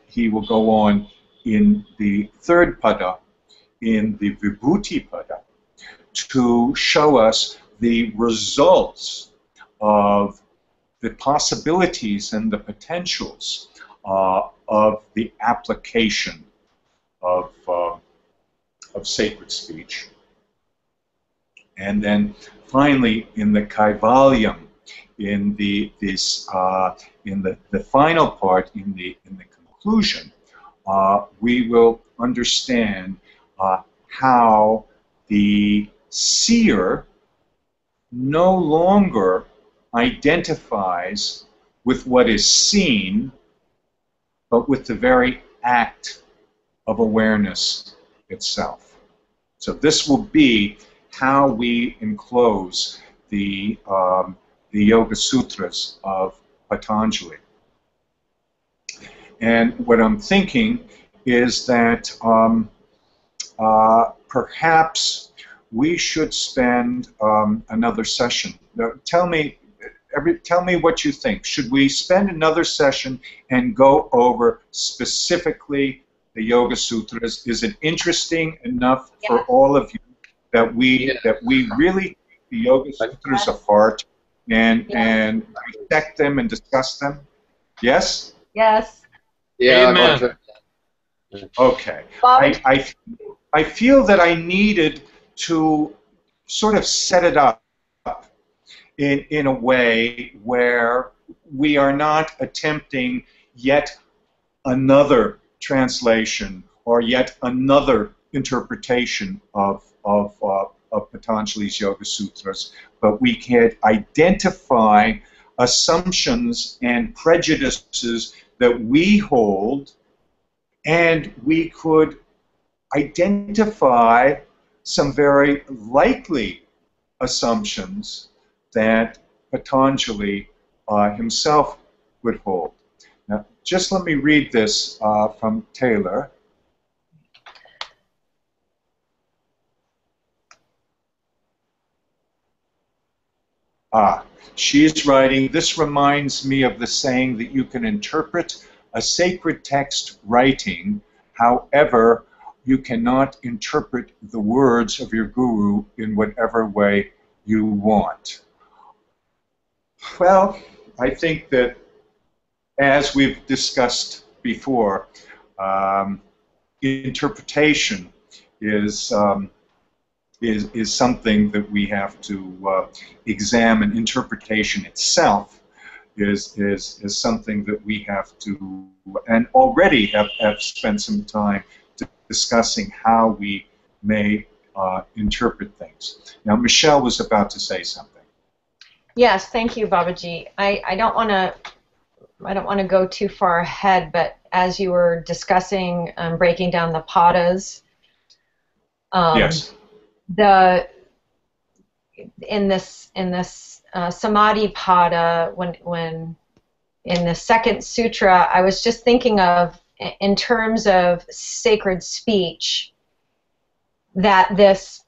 he will go on in the 3rd pada, in the Vibhuti pada, to show us the results of the possibilities and the potentials of the application of sacred speech. And then finally, in the Kaivalyam, in the final part, in the conclusion, we will understand how the seer no longer identifies with what is seen, but with the very act of awareness itself. So this will be how we enclose the Yoga Sutras of Patanjali. And what I'm thinking is that perhaps we should spend another session. Now, tell me what you think. Should we spend another session and go over specifically the Yoga Sutras? Is it interesting enough for all of you that we really take the Yoga Sutras apart and dissect them and discuss them? Yes? Yes. Yeah. Amen. Okay. Bob? I feel that I needed to sort of set it up in a way where we are not attempting yet another translation or yet another interpretation of Patanjali's Yoga Sutras, but we can identify assumptions and prejudices that we hold, and we could identify some very likely assumptions that Patanjali himself would hold. Now, just let me read this from Taylor. She's writing, this reminds me of the saying that you can interpret a sacred text writing, however, you cannot interpret the words of your guru in whatever way you want. Well, I think that, as we've discussed before, interpretation is something that we have to examine. Interpretation itself is something that we have to, and already have spent some time discussing how we may interpret things. Now, Michelle was about to say something. Yes, thank you, Babaji. I don't want to go too far ahead, but as you were discussing breaking down the padas, Yes. In this samadhi pada, when in the 2nd sutra, I was just thinking of, in terms of sacred speech, that this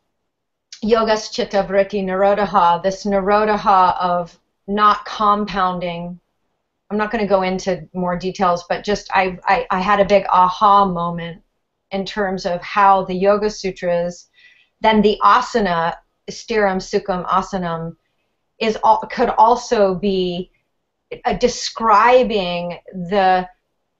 yogas chitta vritti nirodha, this nirodha of not compounding. I'm not going to go into more details, but just I had a big aha moment in terms of how the Yoga Sutras, then the asana, stiram sukham asanam, could also be describing the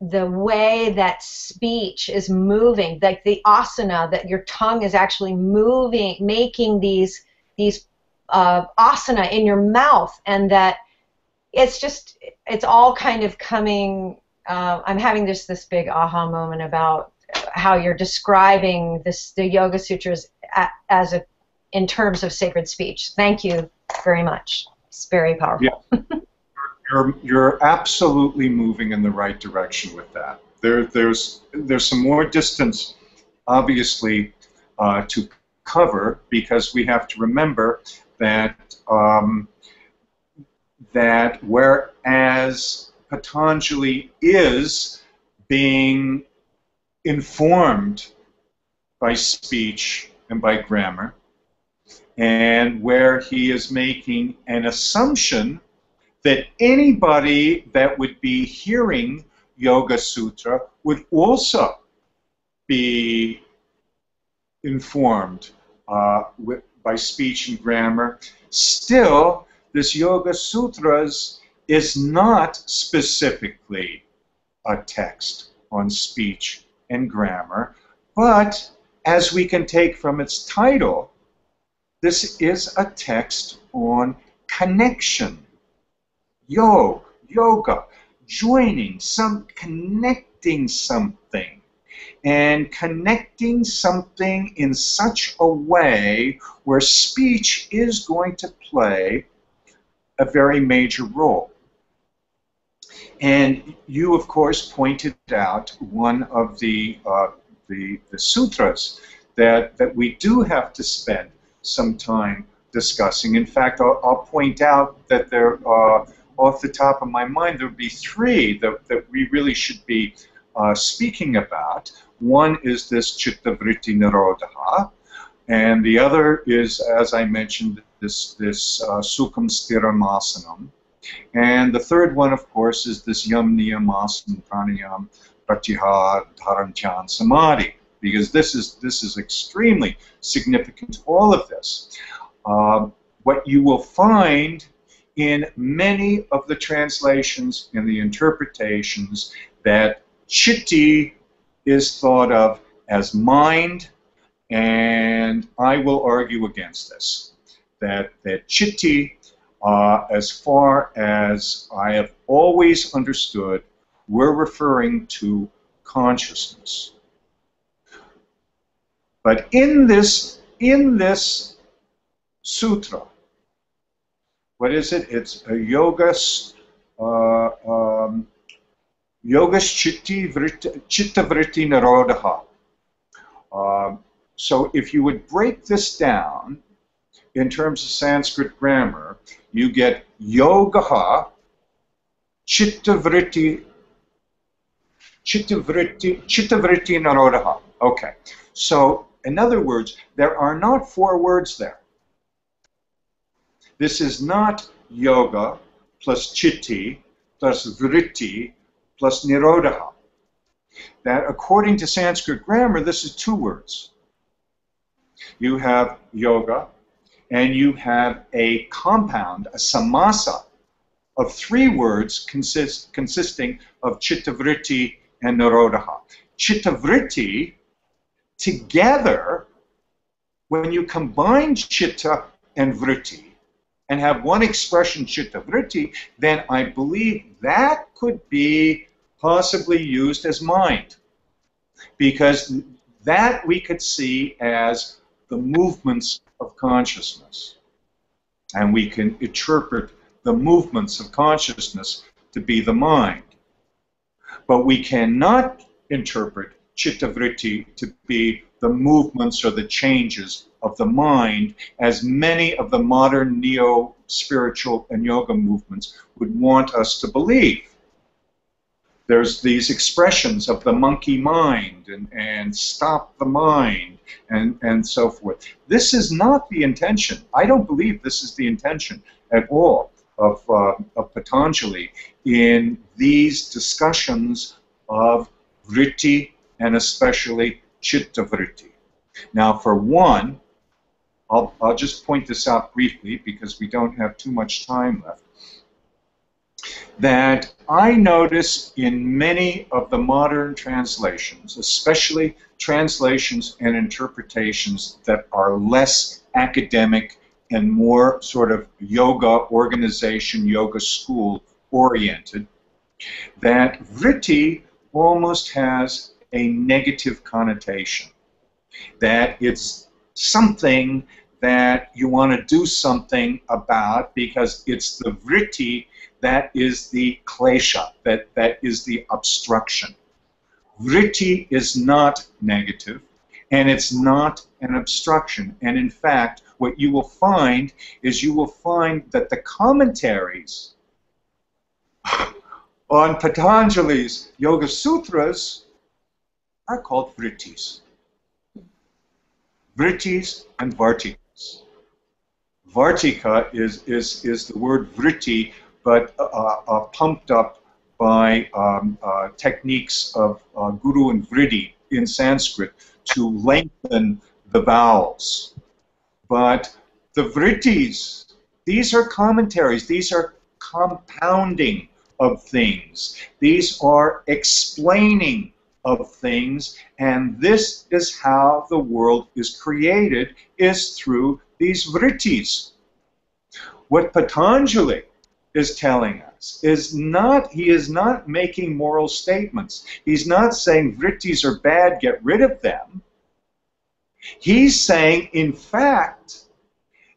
way that speech is moving, like the asana, that your tongue is actually moving, making these asana in your mouth, and that it's all kind of coming. I'm having this big aha moment about how you're describing the Yoga Sutras in terms of sacred speech. Thank you very much. It's very powerful. Yeah. You're absolutely moving in the right direction with that. There's some more distance, obviously, to cover, because we have to remember that that whereas Patanjali is being informed by speech and by grammar, and where he is making an assumption that anybody that would be hearing Yoga Sutra would also be informed by speech and grammar. Still, this Yoga Sutras is not specifically a text on speech and grammar, but as we can take from its title, this is a text on connection. Yoga, joining, connecting something, and connecting something in such a way where speech is going to play a very major role. And you, of course, pointed out one of the sutras that we do have to spend some time discussing. In fact, I'll point out that there off the top of my mind, there would be three that we really should be speaking about. One is this Chitta Vritti Nirodha, and the other is, as I mentioned, this Sukham Sthiramasanam. And the third one, of course, is this Yam Niyamasana Pranayam Pratyahar Dharan Dhyan Samadhi, because this is extremely significant, all of this. What you will find in many of the translations and the interpretations, that chitti is thought of as mind, and I will argue against this. That chitti, as far as I have always understood, we're referring to consciousness. But in this sutra, what is it? It's a yogas chitta vritti nirodha. So if you would break this down in terms of Sanskrit grammar, you get yogaha chitta vritti nirodha. Okay. So in other words, there are not four words there. This is not yoga plus chitti plus vritti plus nirodha. That, according to Sanskrit grammar, this is two words. You have yoga, and you have a compound, a samasa, of three words consisting of chitta vritti and nirodha. Chitta vritti, together, when you combine chitta and vritti, and have one expression, chitta vritti, then I believe that could be possibly used as mind. Because that we could see as the movements of consciousness. And we can interpret the movements of consciousness to be the mind. But we cannot interpret chitta vritti to be the movements or the changes of the mind, as many of the modern neo-spiritual and yoga movements would want us to believe. There's these expressions of the monkey mind and stop the mind and so forth. This is not the intention. I don't believe this is the intention at all of Patanjali in these discussions of vritti and especially chitta vritti. Now, for one, I'll just point this out briefly because we don't have too much time left. that I notice in many of the modern translations, especially translations and interpretations that are less academic and more sort of yoga organization, yoga school oriented, that vritti almost has a negative connotation, that it's something that you want to do something about because it's the vritti that is the klesha, that is the obstruction. Vritti is not negative, and it's not an obstruction. And in fact, what you will find is you will find that the commentaries on Patanjali's Yoga Sutras are called vrittis. Vrittis and vartikas. Vartika is the word vritti, but pumped up by techniques of guru and vritti in Sanskrit to lengthen the vowels. But the vrittis, these are commentaries, these are compounding of things, these are explaining of things, and this is how the world is created, is through these vrittis. What Patanjali is telling us is not, he is not making moral statements. He's not saying vrittis are bad, get rid of them. He's saying, in fact,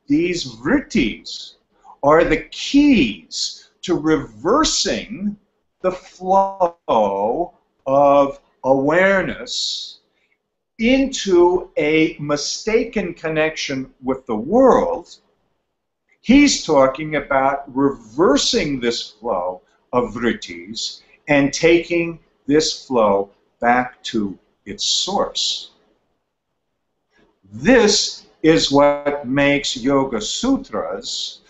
these vrittis are the keys to reversing the flow of awareness into a mistaken connection with the world. He's talking about reversing this flow of vrittis and taking this flow back to its source. This is what makes Yoga Sutras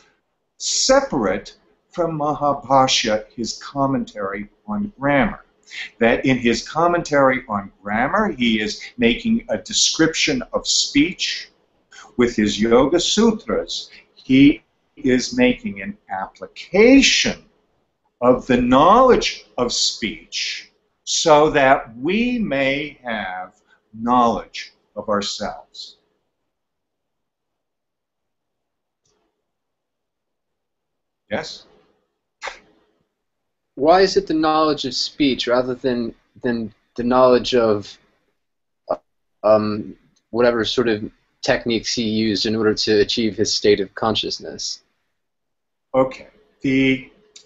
separate from Mahabhashya, his commentary on grammar. That in his commentary on grammar, he is making a description of speech. With his Yoga Sutras, he is making an application of the knowledge of speech so that we may have knowledge of ourselves. Yes? Why is it the knowledge of speech rather than the knowledge of whatever sort of techniques he used in order to achieve his state of consciousness? Okay.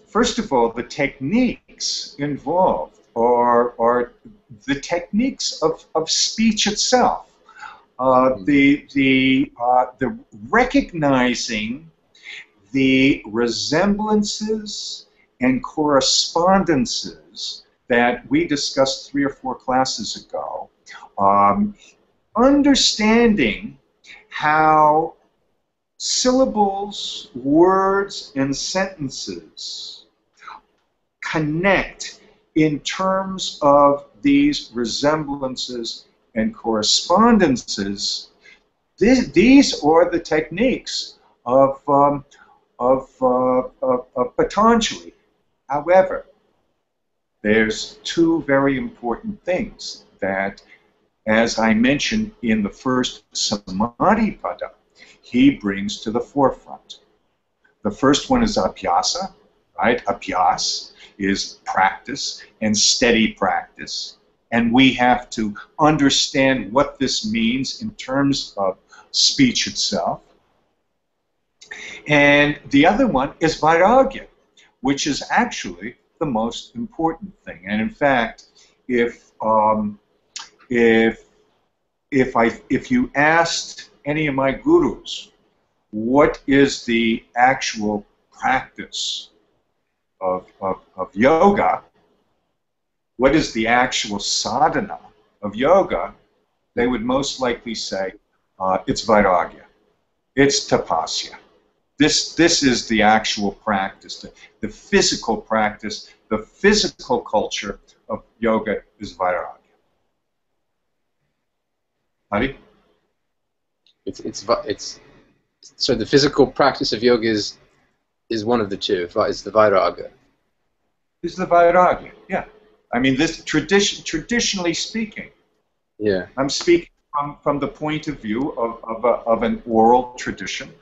First of all, the techniques involved are the techniques of speech itself. The recognizing the resemblances and correspondences that we discussed 3 or 4 classes ago, understanding how syllables, words, and sentences connect in terms of these resemblances and correspondences. These are the techniques of Patanjali. However, there's 2 very important things that, as I mentioned in the first Samadhi Pada, he brings to the forefront. The first one is abhyasa, right? Abhyas is practice and steady practice. And we have to understand what this means in terms of speech itself. And the other one is vairagya, which is actually the most important thing. And in fact, if you asked any of my gurus, what is the actual practice of yoga, what is the actual sadhana of yoga, they would most likely say it's vairagya, it's tapasya. This is the actual practice, the physical practice, the physical culture of yoga is vairagya. Hari? So the physical practice of yoga is one of the 2. It's the vairagya. is the Vairagya. Yeah. I mean, this traditionally speaking. Yeah. I'm speaking from the point of view of an oral tradition,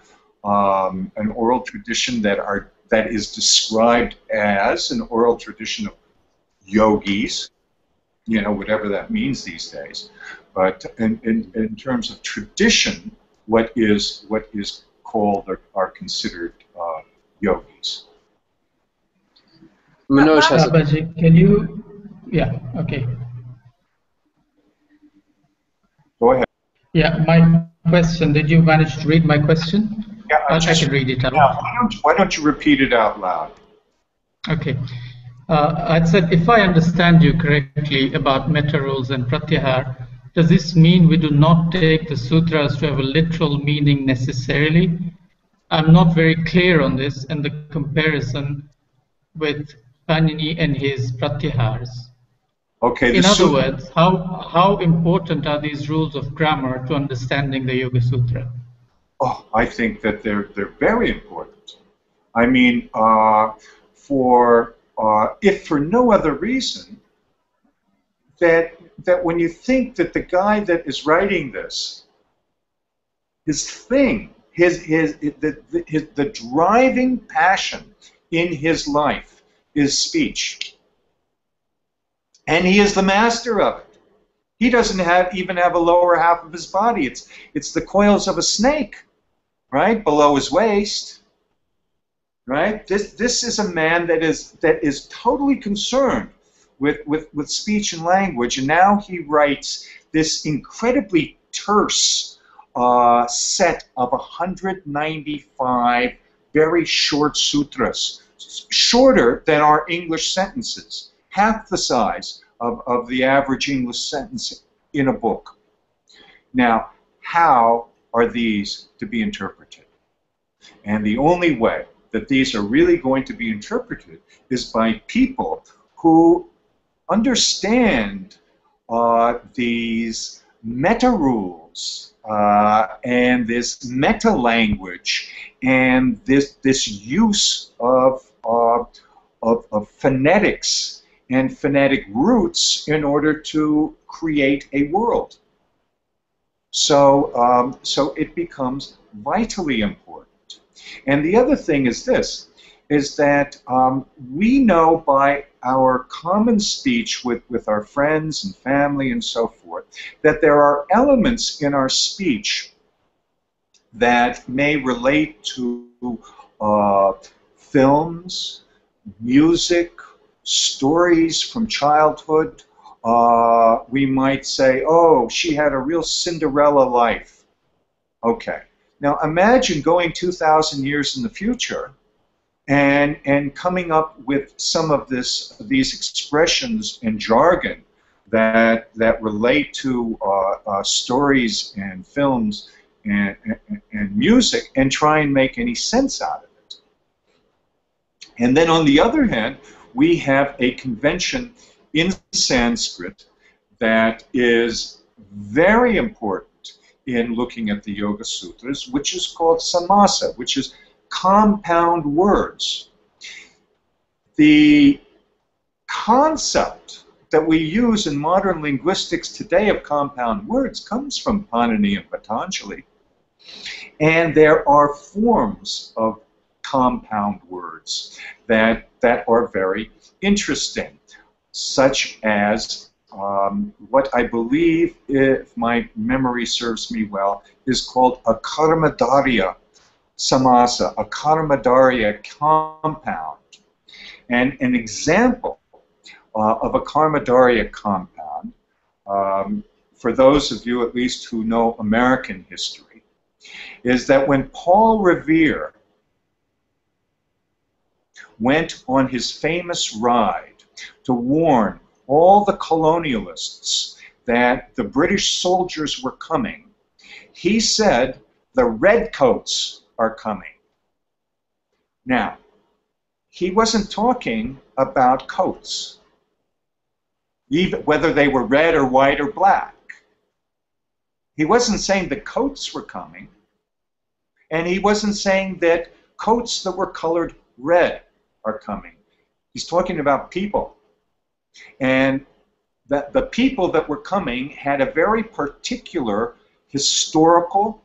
that is described as an oral tradition of yogis, whatever that means these days. But in terms of tradition, what is called or are considered yogis. Manoj has a... Babaji, can you? Yeah. Okay. Go ahead. Yeah. My question. Did you manage to read my question? Yeah, I can read it out. why don't you repeat it out loud? Okay. I said, if I understand you correctly about meta rules and pratyahar, does this mean we do not take the sutras to have a literal meaning necessarily? I'm not very clear on this and the comparison with Panini and his pratyahars. Okay. In other words, how important are these rules of grammar to understanding the Yoga Sutra? Oh, I think that they're very important. I mean, if for no other reason, that when you think that the guy that is writing this, his thing, the driving passion in his life is speech, and he is the master of it. He doesn't even have a lower half of his body. It's the coils of a snake, right, below his waist. Right? This is a man that is totally concerned with speech and language, and now he writes this incredibly terse set of 195 very short sutras, shorter than our English sentences, half the size of the average English sentence in a book. Now, how are these to be interpreted? And the only way that these are really going to be interpreted is by people who understand these meta rules and this meta language and this use of phonetics and phonetic roots in order to create a world. So it becomes vitally important. And the other thing is this, is that we know by our common speech with our friends and family and so forth, that there are elements in our speech that may relate to films, music, stories from childhood. We might say, oh, she had a real Cinderella life. Okay. Now imagine going 2,000 years in the future and coming up with some of these expressions and jargon that relate to stories and films and music, and try and make any sense out of it. And then on the other hand, we have a convention in Sanskrit that is very important in looking at the Yoga Sutras, which is called samasa, which is compound words. The concept that we use in modern linguistics today of compound words comes from Panini and Patanjali. And there are forms of compound words that are very interesting, such as what I believe, if my memory serves me well, is called a karmadarya samasa, a karmadarya compound. And an example of a karmadarya compound, for those of you at least who know American history, is that when Paul Revere went on his famous ride to warn all the colonialists that the British soldiers were coming, he said, the redcoats are coming. Now, he wasn't talking about coats, even whether they were red or white or black. He wasn't saying the coats were coming, and he wasn't saying that coats that were colored red are coming. He's talking about people. And that the people that were coming had a very particular historical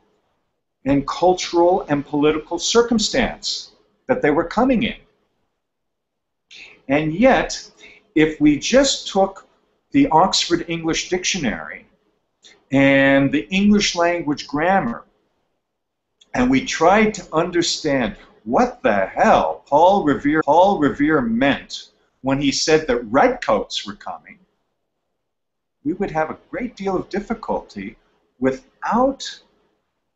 and cultural and political circumstance that they were coming in. And yet, if we just took the Oxford English Dictionary and the English language grammar, and we tried to understand what the hell Paul Revere meant when he said that redcoats were coming, we would have a great deal of difficulty without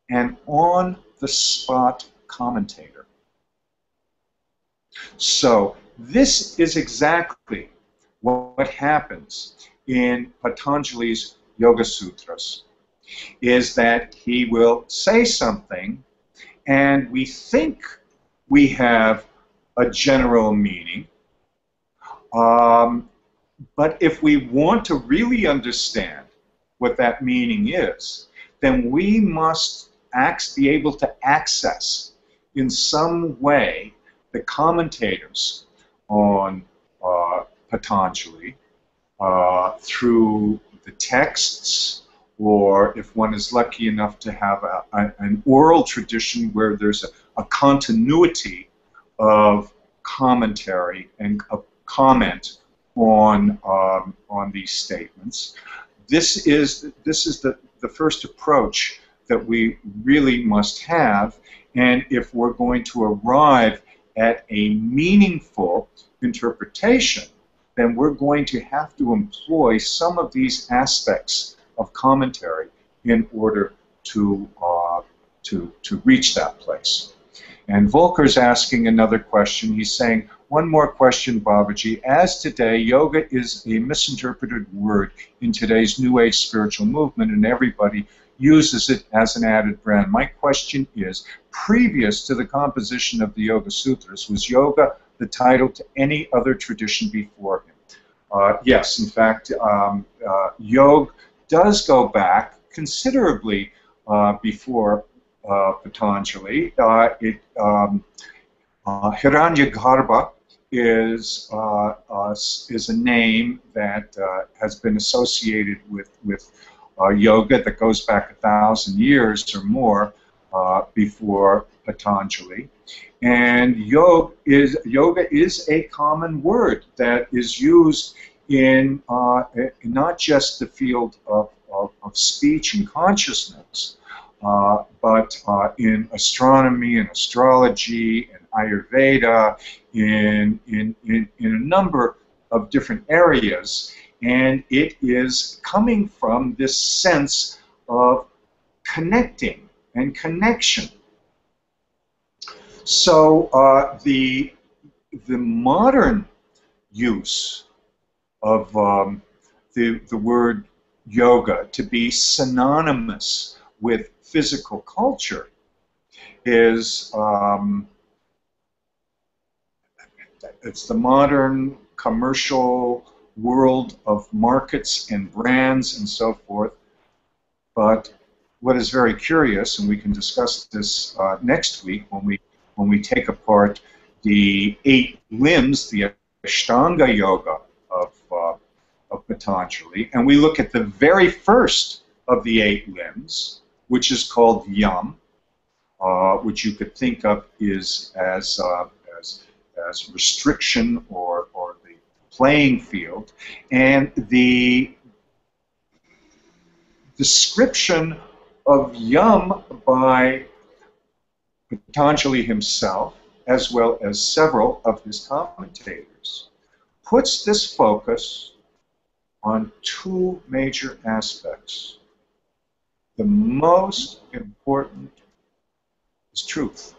an on-the-spot commentator. So this is exactly what happens in Patanjali's Yoga Sutras, is that he will say something and we think we have a general meaning, but if we want to really understand what that meaning is, then we must be able to access in some way the commentators on Patanjali through the texts, or if one is lucky enough to have an oral tradition where there's a continuity of commentary and a comment on these statements. This is the first approach that we really must have, and if we're going to arrive at a meaningful interpretation, then we're going to have to employ some of these aspects of commentary in order to reach that place. And Volker's asking another question. He's saying, one more question, Babaji. As today, yoga is a misinterpreted word in today's New Age spiritual movement, and everybody uses it as an added brand. My question is, previous to the composition of the Yoga Sutras, was yoga the title to any other tradition before him? Yes, in fact, yoga does go back considerably before Patanjali. Hiranyagarbha is a name that has been associated with yoga that goes back 1,000 years or more before Patanjali. And yoga is a common word that is used in not just the field of speech and consciousness, but in astronomy and astrology and Ayurveda, in a number of different areas. And it is coming from this sense of connecting and connection. So the modern use of the word yoga to be synonymous with physical culture is it's the modern commercial world of markets and brands and so forth. But what is very curious, and we can discuss this next week when we take apart the 8 limbs, the Ashtanga Yoga of Patanjali, and we look at the very first of the 8 limbs, which is called Yam, which you could think of is as restriction or the playing field, and the description of Yam by Patanjali himself, as well as several of his commentators, puts this focus on 2 major aspects. The most important is truth.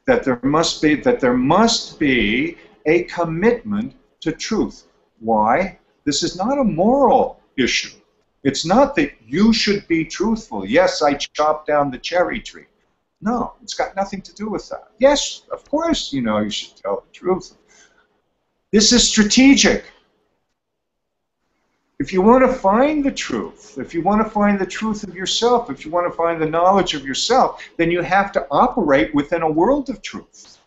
That there must be a commitment to truth. Why? This is not a moral issue. It's not that you should be truthful. Yes, I chopped down the cherry tree. No, it's got nothing to do with that. Yes, of course, you know, you should tell the truth. This is strategic. If you want to find the truth, if you want to find the truth of yourself, if you want to find the knowledge of yourself, then you have to operate within a world of truth.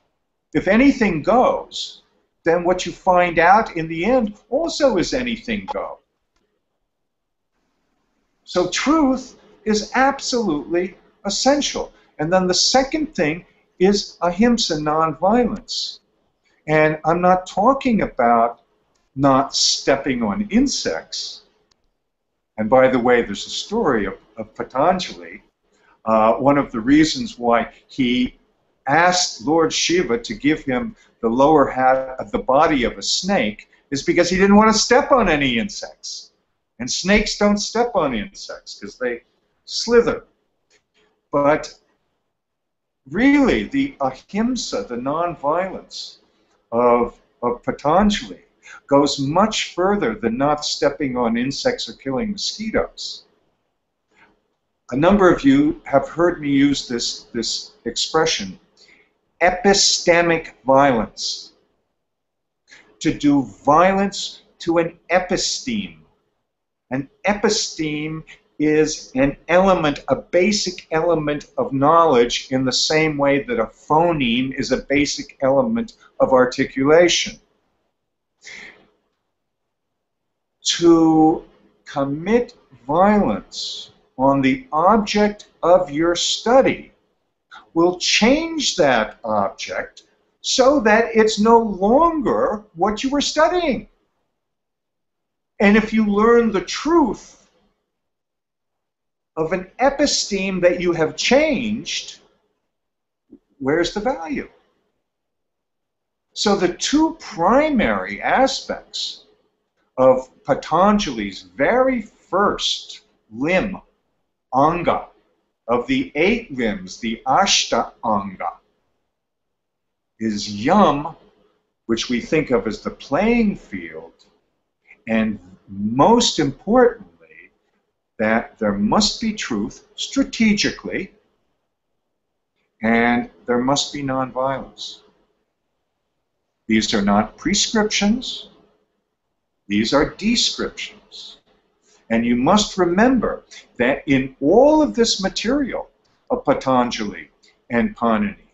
If anything goes, then what you find out in the end also is anything go. So truth is absolutely essential. And then the second thing is ahimsa, nonviolence. And I'm not talking about not stepping on insects. And by the way, there's a story of Patanjali. One of the reasons why he asked Lord Shiva to give him the lower half of the body of a snake is because he didn't want to step on any insects. And snakes don't step on insects because they slither. But really, the ahimsa, the nonviolence of Patanjali, goes much further than not stepping on insects or killing mosquitoes. A number of you have heard me use this expression, epistemic violence. To do violence to an episteme. An episteme is an element, a basic element of knowledge in the same way that a phoneme is a basic element of articulation. To commit violence on the object of your study will change that object so that it's no longer what you were studying. And if you learn the truth of an episteme that you have changed, where's the value? So the two primary aspects of Patanjali's very first limb, anga, of the 8 limbs, the Ashta Anga, is yam, which we think of as the playing field, and most importantly, that there must be truth strategically, and there must be nonviolence. These are not prescriptions, these are descriptions. And you must remember that in all of this material of Patanjali and Panini,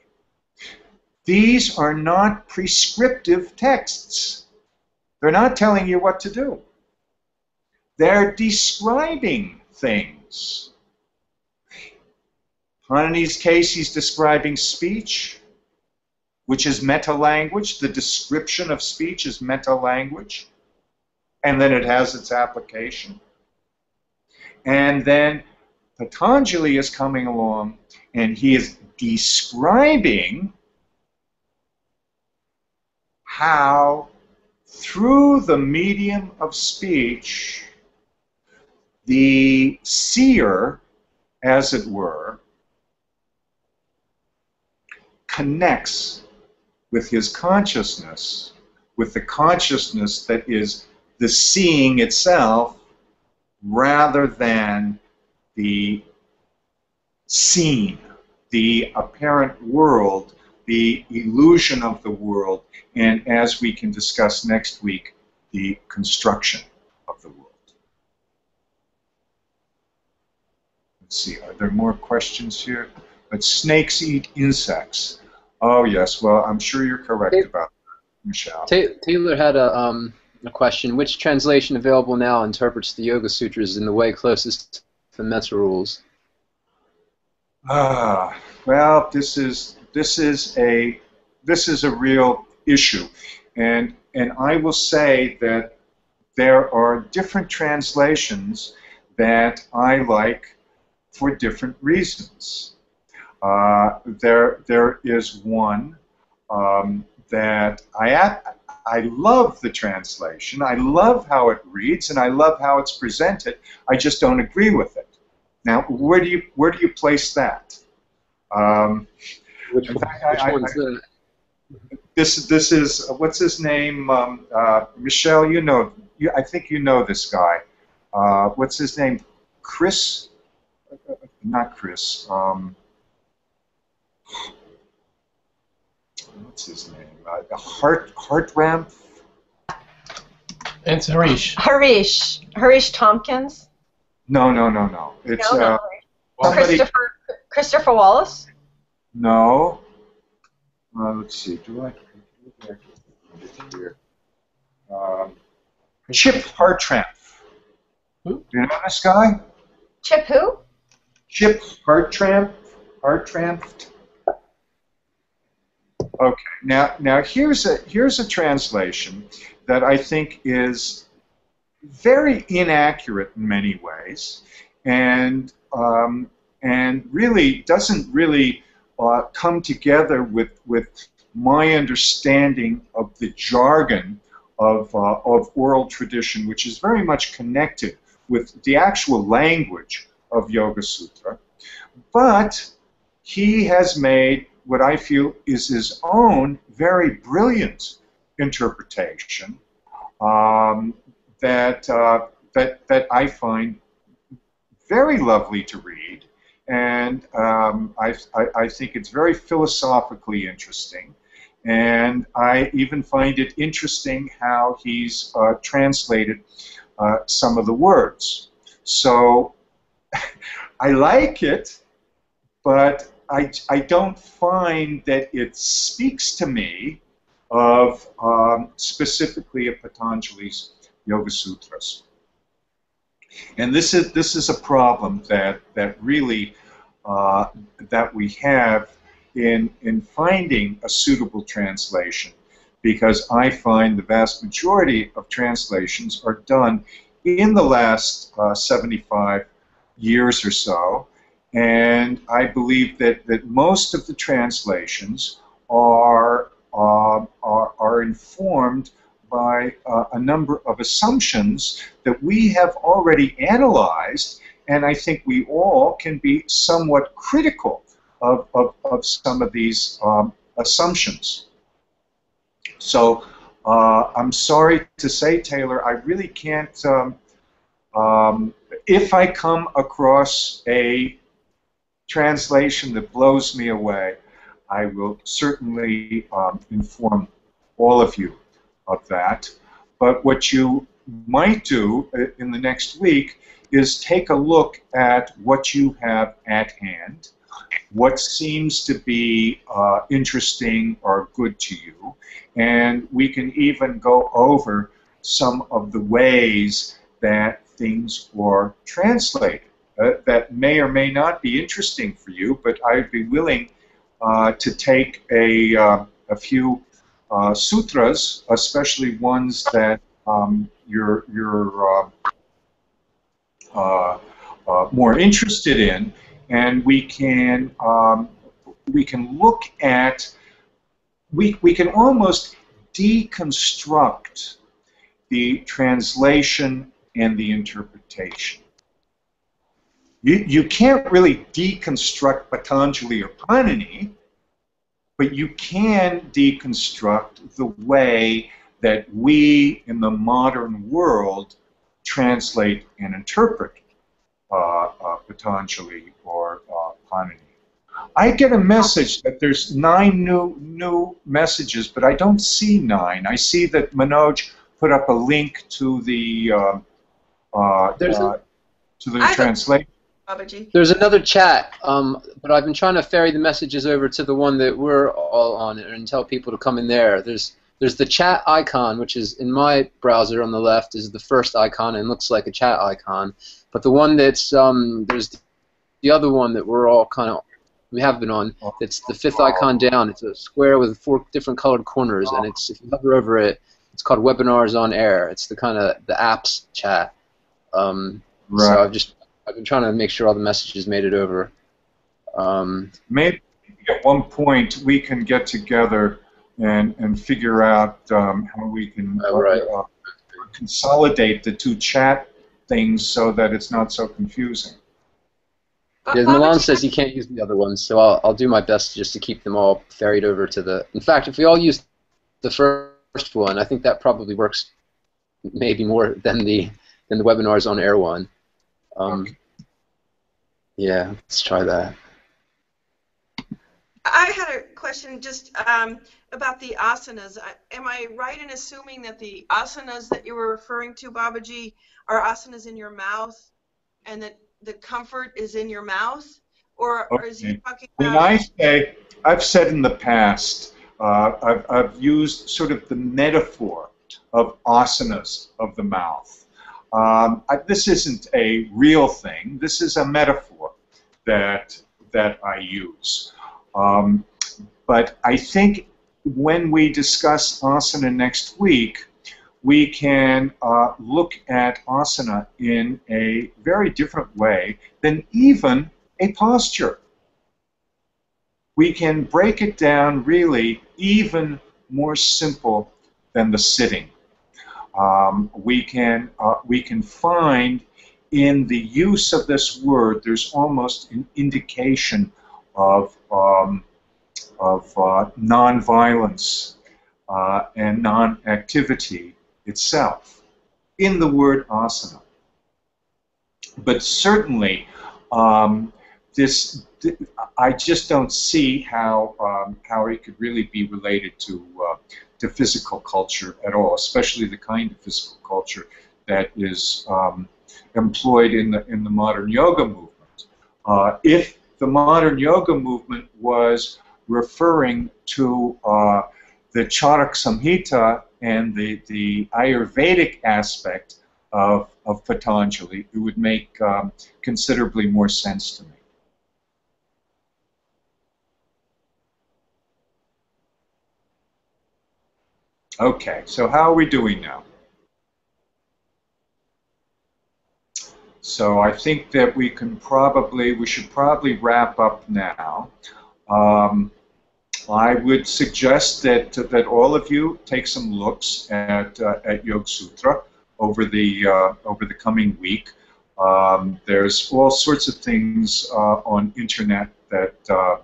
these are not prescriptive texts. They're not telling you what to do. They're describing things. Panini's case, he's describing speech, which is meta-language. The description of speech is meta-language. And then it has its application. And then Patanjali is coming along and he is describing how through the medium of speech the seer, as it were, connects with his consciousness, with the consciousness that is the seeing itself, rather than the seen, the apparent world, the illusion of the world, and as we can discuss next week, the construction of the world. Let's see, are there more questions here? But snakes eat insects. Oh yes, well I'm sure you're correct about that, Michelle. Taylor had a question. Which translation available now interprets the Yoga Sutras in the way closest to the Metta rules? Well, this is a real issue, and I will say that there are different translations that I like for different reasons. There is one that I love the translation. I love how it reads, and I love how it's presented. I just don't agree with it. Now, where do you place that? Which one's that? This is what's his name? Michelle, you know. I think you know this guy. What's his name? Chris? Not Chris. What's his name? Hartram? It's Harish. Harish Tompkins. No. It's Christopher Wallace. No. let's see. Do I find it here? Chip Hartranft. Who? Do you know this guy? Chip who? Chip Hartranft. Hartranft. Okay. Now here's a translation that I think is very inaccurate in many ways, and really doesn't really come together with my understanding of the jargon of oral tradition, which is very much connected with the actual language of Yoga Sutra. But he has made what I feel is his own very brilliant interpretation that I find very lovely to read, and I think it's very philosophically interesting, and I even find it interesting how he's translated some of the words. So I like it, but I don't find that it speaks to me of specifically of Patanjali's Yoga Sutras. And this is a problem that really that we have in finding a suitable translation, because I find the vast majority of translations are done in the last 75 years or so, and I believe that most of the translations are informed by a number of assumptions that we have already analyzed, and I think we all can be somewhat critical of some of these assumptions. So I'm sorry to say, Taylor, I really can't, if I come across a translation that blows me away, I will certainly inform all of you of that. But what you might do in the next week is take a look at what you have at hand, what seems to be interesting or good to you, and we can even go over some of the ways that things are translated that may or may not be interesting for you, but I'd be willing to take a few sutras, especially ones that you're more interested in, and we can look at, we can almost deconstruct the translation and the interpretation. You can't really deconstruct Patanjali or Panini, but you can deconstruct the way that we in the modern world translate and interpret Patanjali or Panini. I get a message that there's 9 new messages, but I don't see 9. I see that Manoj put up a link to the translation. There's another chat, but I've been trying to ferry the messages over to the one that we're all on and tell people to come in there. There's the chat icon, which is in my browser on the left, is the first icon and looks like a chat icon. But the one that's there's the other one that we're all we have been on. It's the 5th icon down. It's a square with 4 different colored corners, and it's, if you hover over it, it's called Webinars on Air. It's the the apps chat. Right. So I've been trying to make sure all the messages made it over. Maybe at one point we can get together and figure out how we can consolidate the 2 chat things so that it's not so confusing. Yeah, Milan says he can't use the other ones, so I'll do my best just to keep them all ferried over to the... In fact, if we all use the first one, I think that probably works maybe more than the Webinars on Air one. Okay. Yeah, let's try that. I had a question just about the asanas. Am I right in assuming that the asanas that you were referring to, Babaji, are asanas in your mouth, and that the comfort is in your mouth? Or is he talking about... When I've said in the past I've used sort of the metaphor of asanas of the mouth. This isn't a real thing. This is a metaphor that I use. But I think when we discuss asana next week, we can look at asana in a very different way than even a posture. We can break it down really even more simple than the sitting. We can find in the use of this word, there's almost an indication of non-violence and non-activity itself in the word asana. But certainly, I just don't see how it could really be related to physical culture at all, especially the kind of physical culture that is employed in the modern yoga movement. If the modern yoga movement was referring to the Charak Samhita and the Ayurvedic aspect of Patanjali, it would make considerably more sense to me. Okay, so how are we doing now? So I think that we should probably wrap up now. I would suggest that all of you take some looks at Yoga Sutra over the coming week. There's all sorts of things on internet that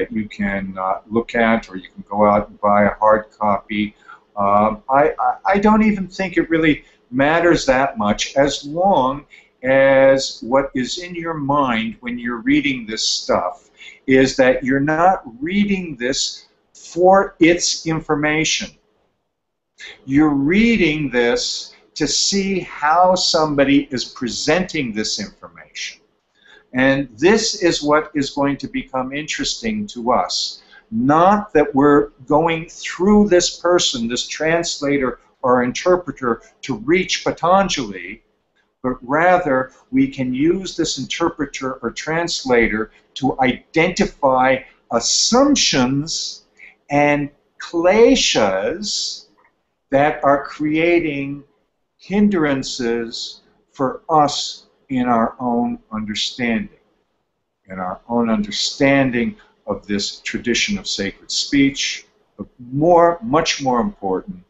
you can look at, or you can go out and buy a hard copy. I don't even think it really matters that much, as long as what is in your mind when you're reading this stuff is that you're not reading this for its information. You're reading this to see how somebody is presenting this information. And this is what is going to become interesting to us. Not that we're going through this person, this translator or interpreter, to reach Patanjali, but rather we can use this interpreter or translator to identify assumptions and kleshas that are creating hindrances for us in our own understanding, of this tradition of sacred speech, but much more important,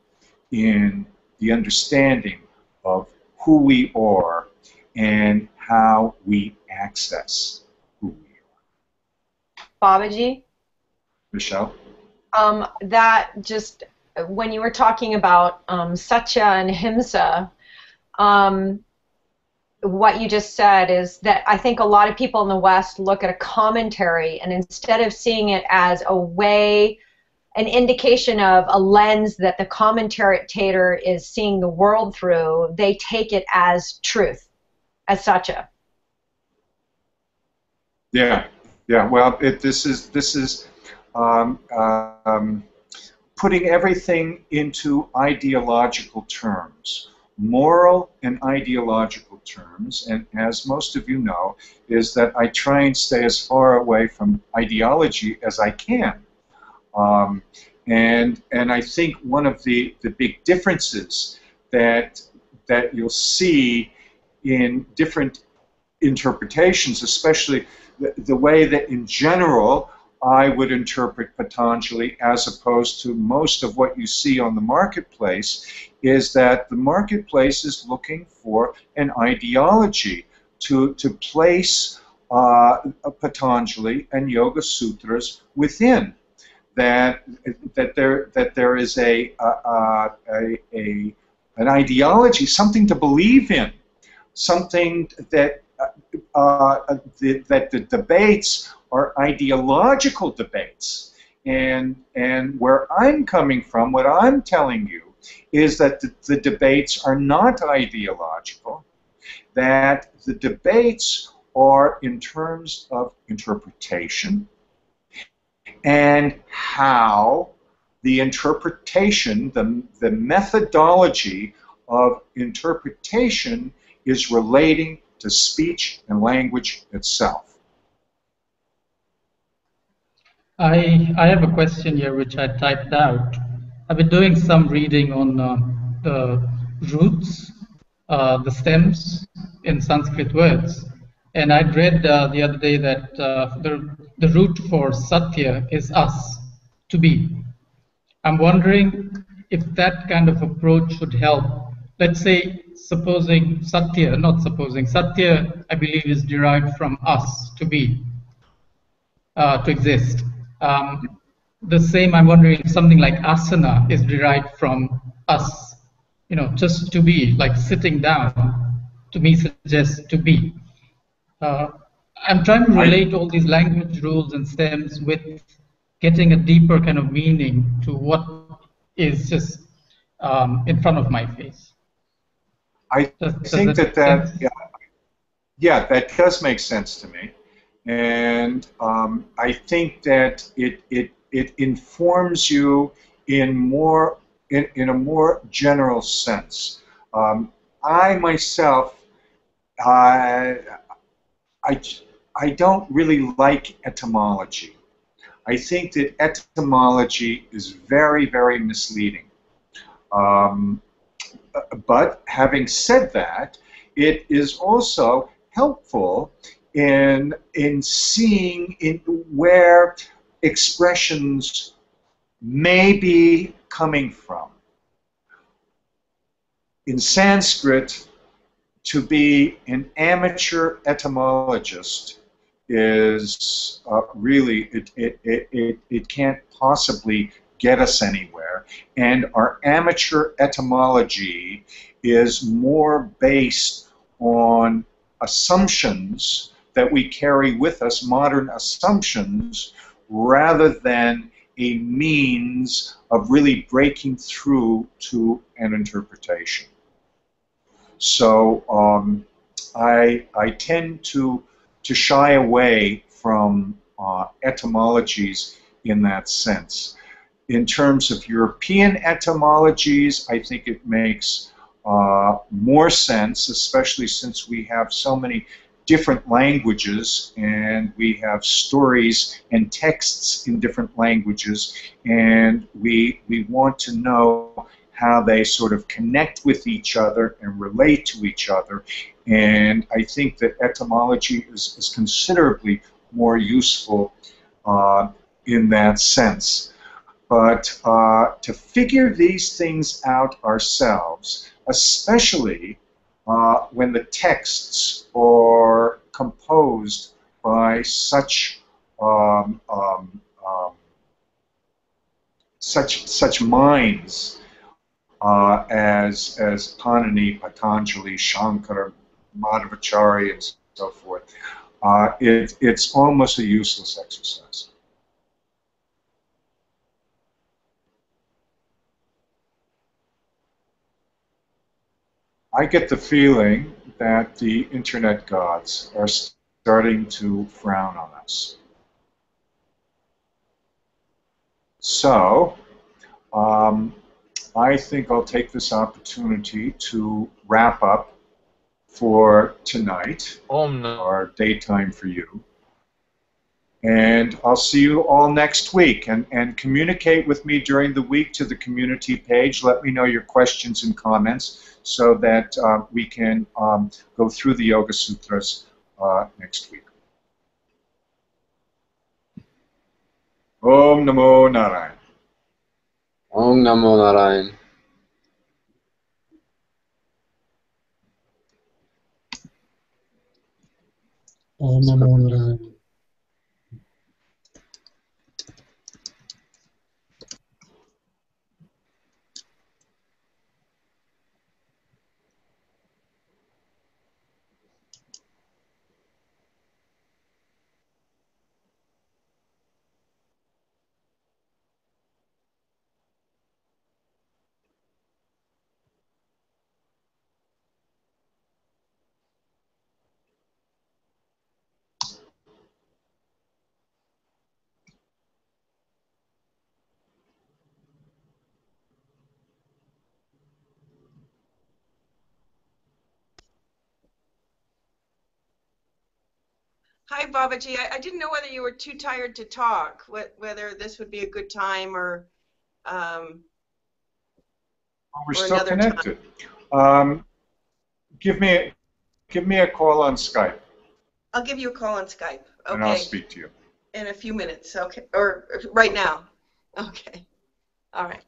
in the understanding of who we are and how we access who we are. Babaji? Michelle? That just, when you were talking about Satya and Himsa, what you just said is that I think a lot of people in the West look at a commentary, and instead of seeing it as a way, an indication of a lens that the commentator is seeing the world through, they take it as truth, as Satya. Yeah. Well, this is putting everything into ideological terms, moral and ideological terms. And as most of you know, is that I try and stay as far away from ideology as I can. And I think one of the big differences that you'll see in different interpretations, especially the way that in general I would interpret Patanjali as opposed to most of what you see on the marketplace, is that the marketplace is looking for an ideology to place Patanjali and Yoga Sutras within. That there is an ideology, something to believe in, something that the debates are ideological debates, and where I'm coming from, what I'm telling you is that the debates are not ideological, that the debates are in terms of interpretation and how the interpretation, the methodology of interpretation is relating to speech and language itself. I have a question here which I typed out. I've been doing some reading on the roots, the stems in Sanskrit words, and I read the other day that the root for Satya is us, to be. I'm wondering if that kind of approach would help. Let's say, Satya, I believe, is derived from us, to be, to exist. The same, I'm wondering if something like asana is derived from us, just to be, like sitting down, to me suggests to be. I'm trying to relate all these language rules and stems with getting a deeper kind of meaning to what is just in front of my face. I think that that does make sense to me, and I think that it informs you in a more general sense. I myself, I don't really like etymology. I think that etymology is very, very misleading. But having said that, it is also helpful in seeing where expressions may be coming from. In Sanskrit, to be an amateur etymologist is really, it can't possibly get us anywhere. And our amateur etymology is more based on assumptions that we carry with us, modern assumptions, rather than a means of really breaking through to an interpretation. So I tend to shy away from etymologies in that sense. In terms of European etymologies, I think it makes more sense, especially since we have so many different languages and we have stories and texts in different languages, and we want to know how they sort of connect with each other and relate to each other. And I think that etymology is considerably more useful in that sense. But to figure these things out ourselves, especially when the texts are composed by such such minds as Panini, Patanjali, Shankara, Madhvacharya, and so forth, it's almost a useless exercise. I get the feeling that the internet gods are starting to frown on us. So, I think I'll take this opportunity to wrap up for tonight, or daytime for you. And I'll see you all next week. And communicate with me during the week to the community page. Let me know your questions and comments so that we can go through the Yoga Sutras next week. Om Namo Narayan. Om Namo Narayan. Om Namo Narayan. Hi, Babaji. I didn't know whether you were too tired to talk, whether this would be a good time or We're or still another connected. Give me a call on Skype, I'll give you a call on Skype. and I'll Okay. speak to you. In a few minutes. Okay. Or right now. Okay. All right.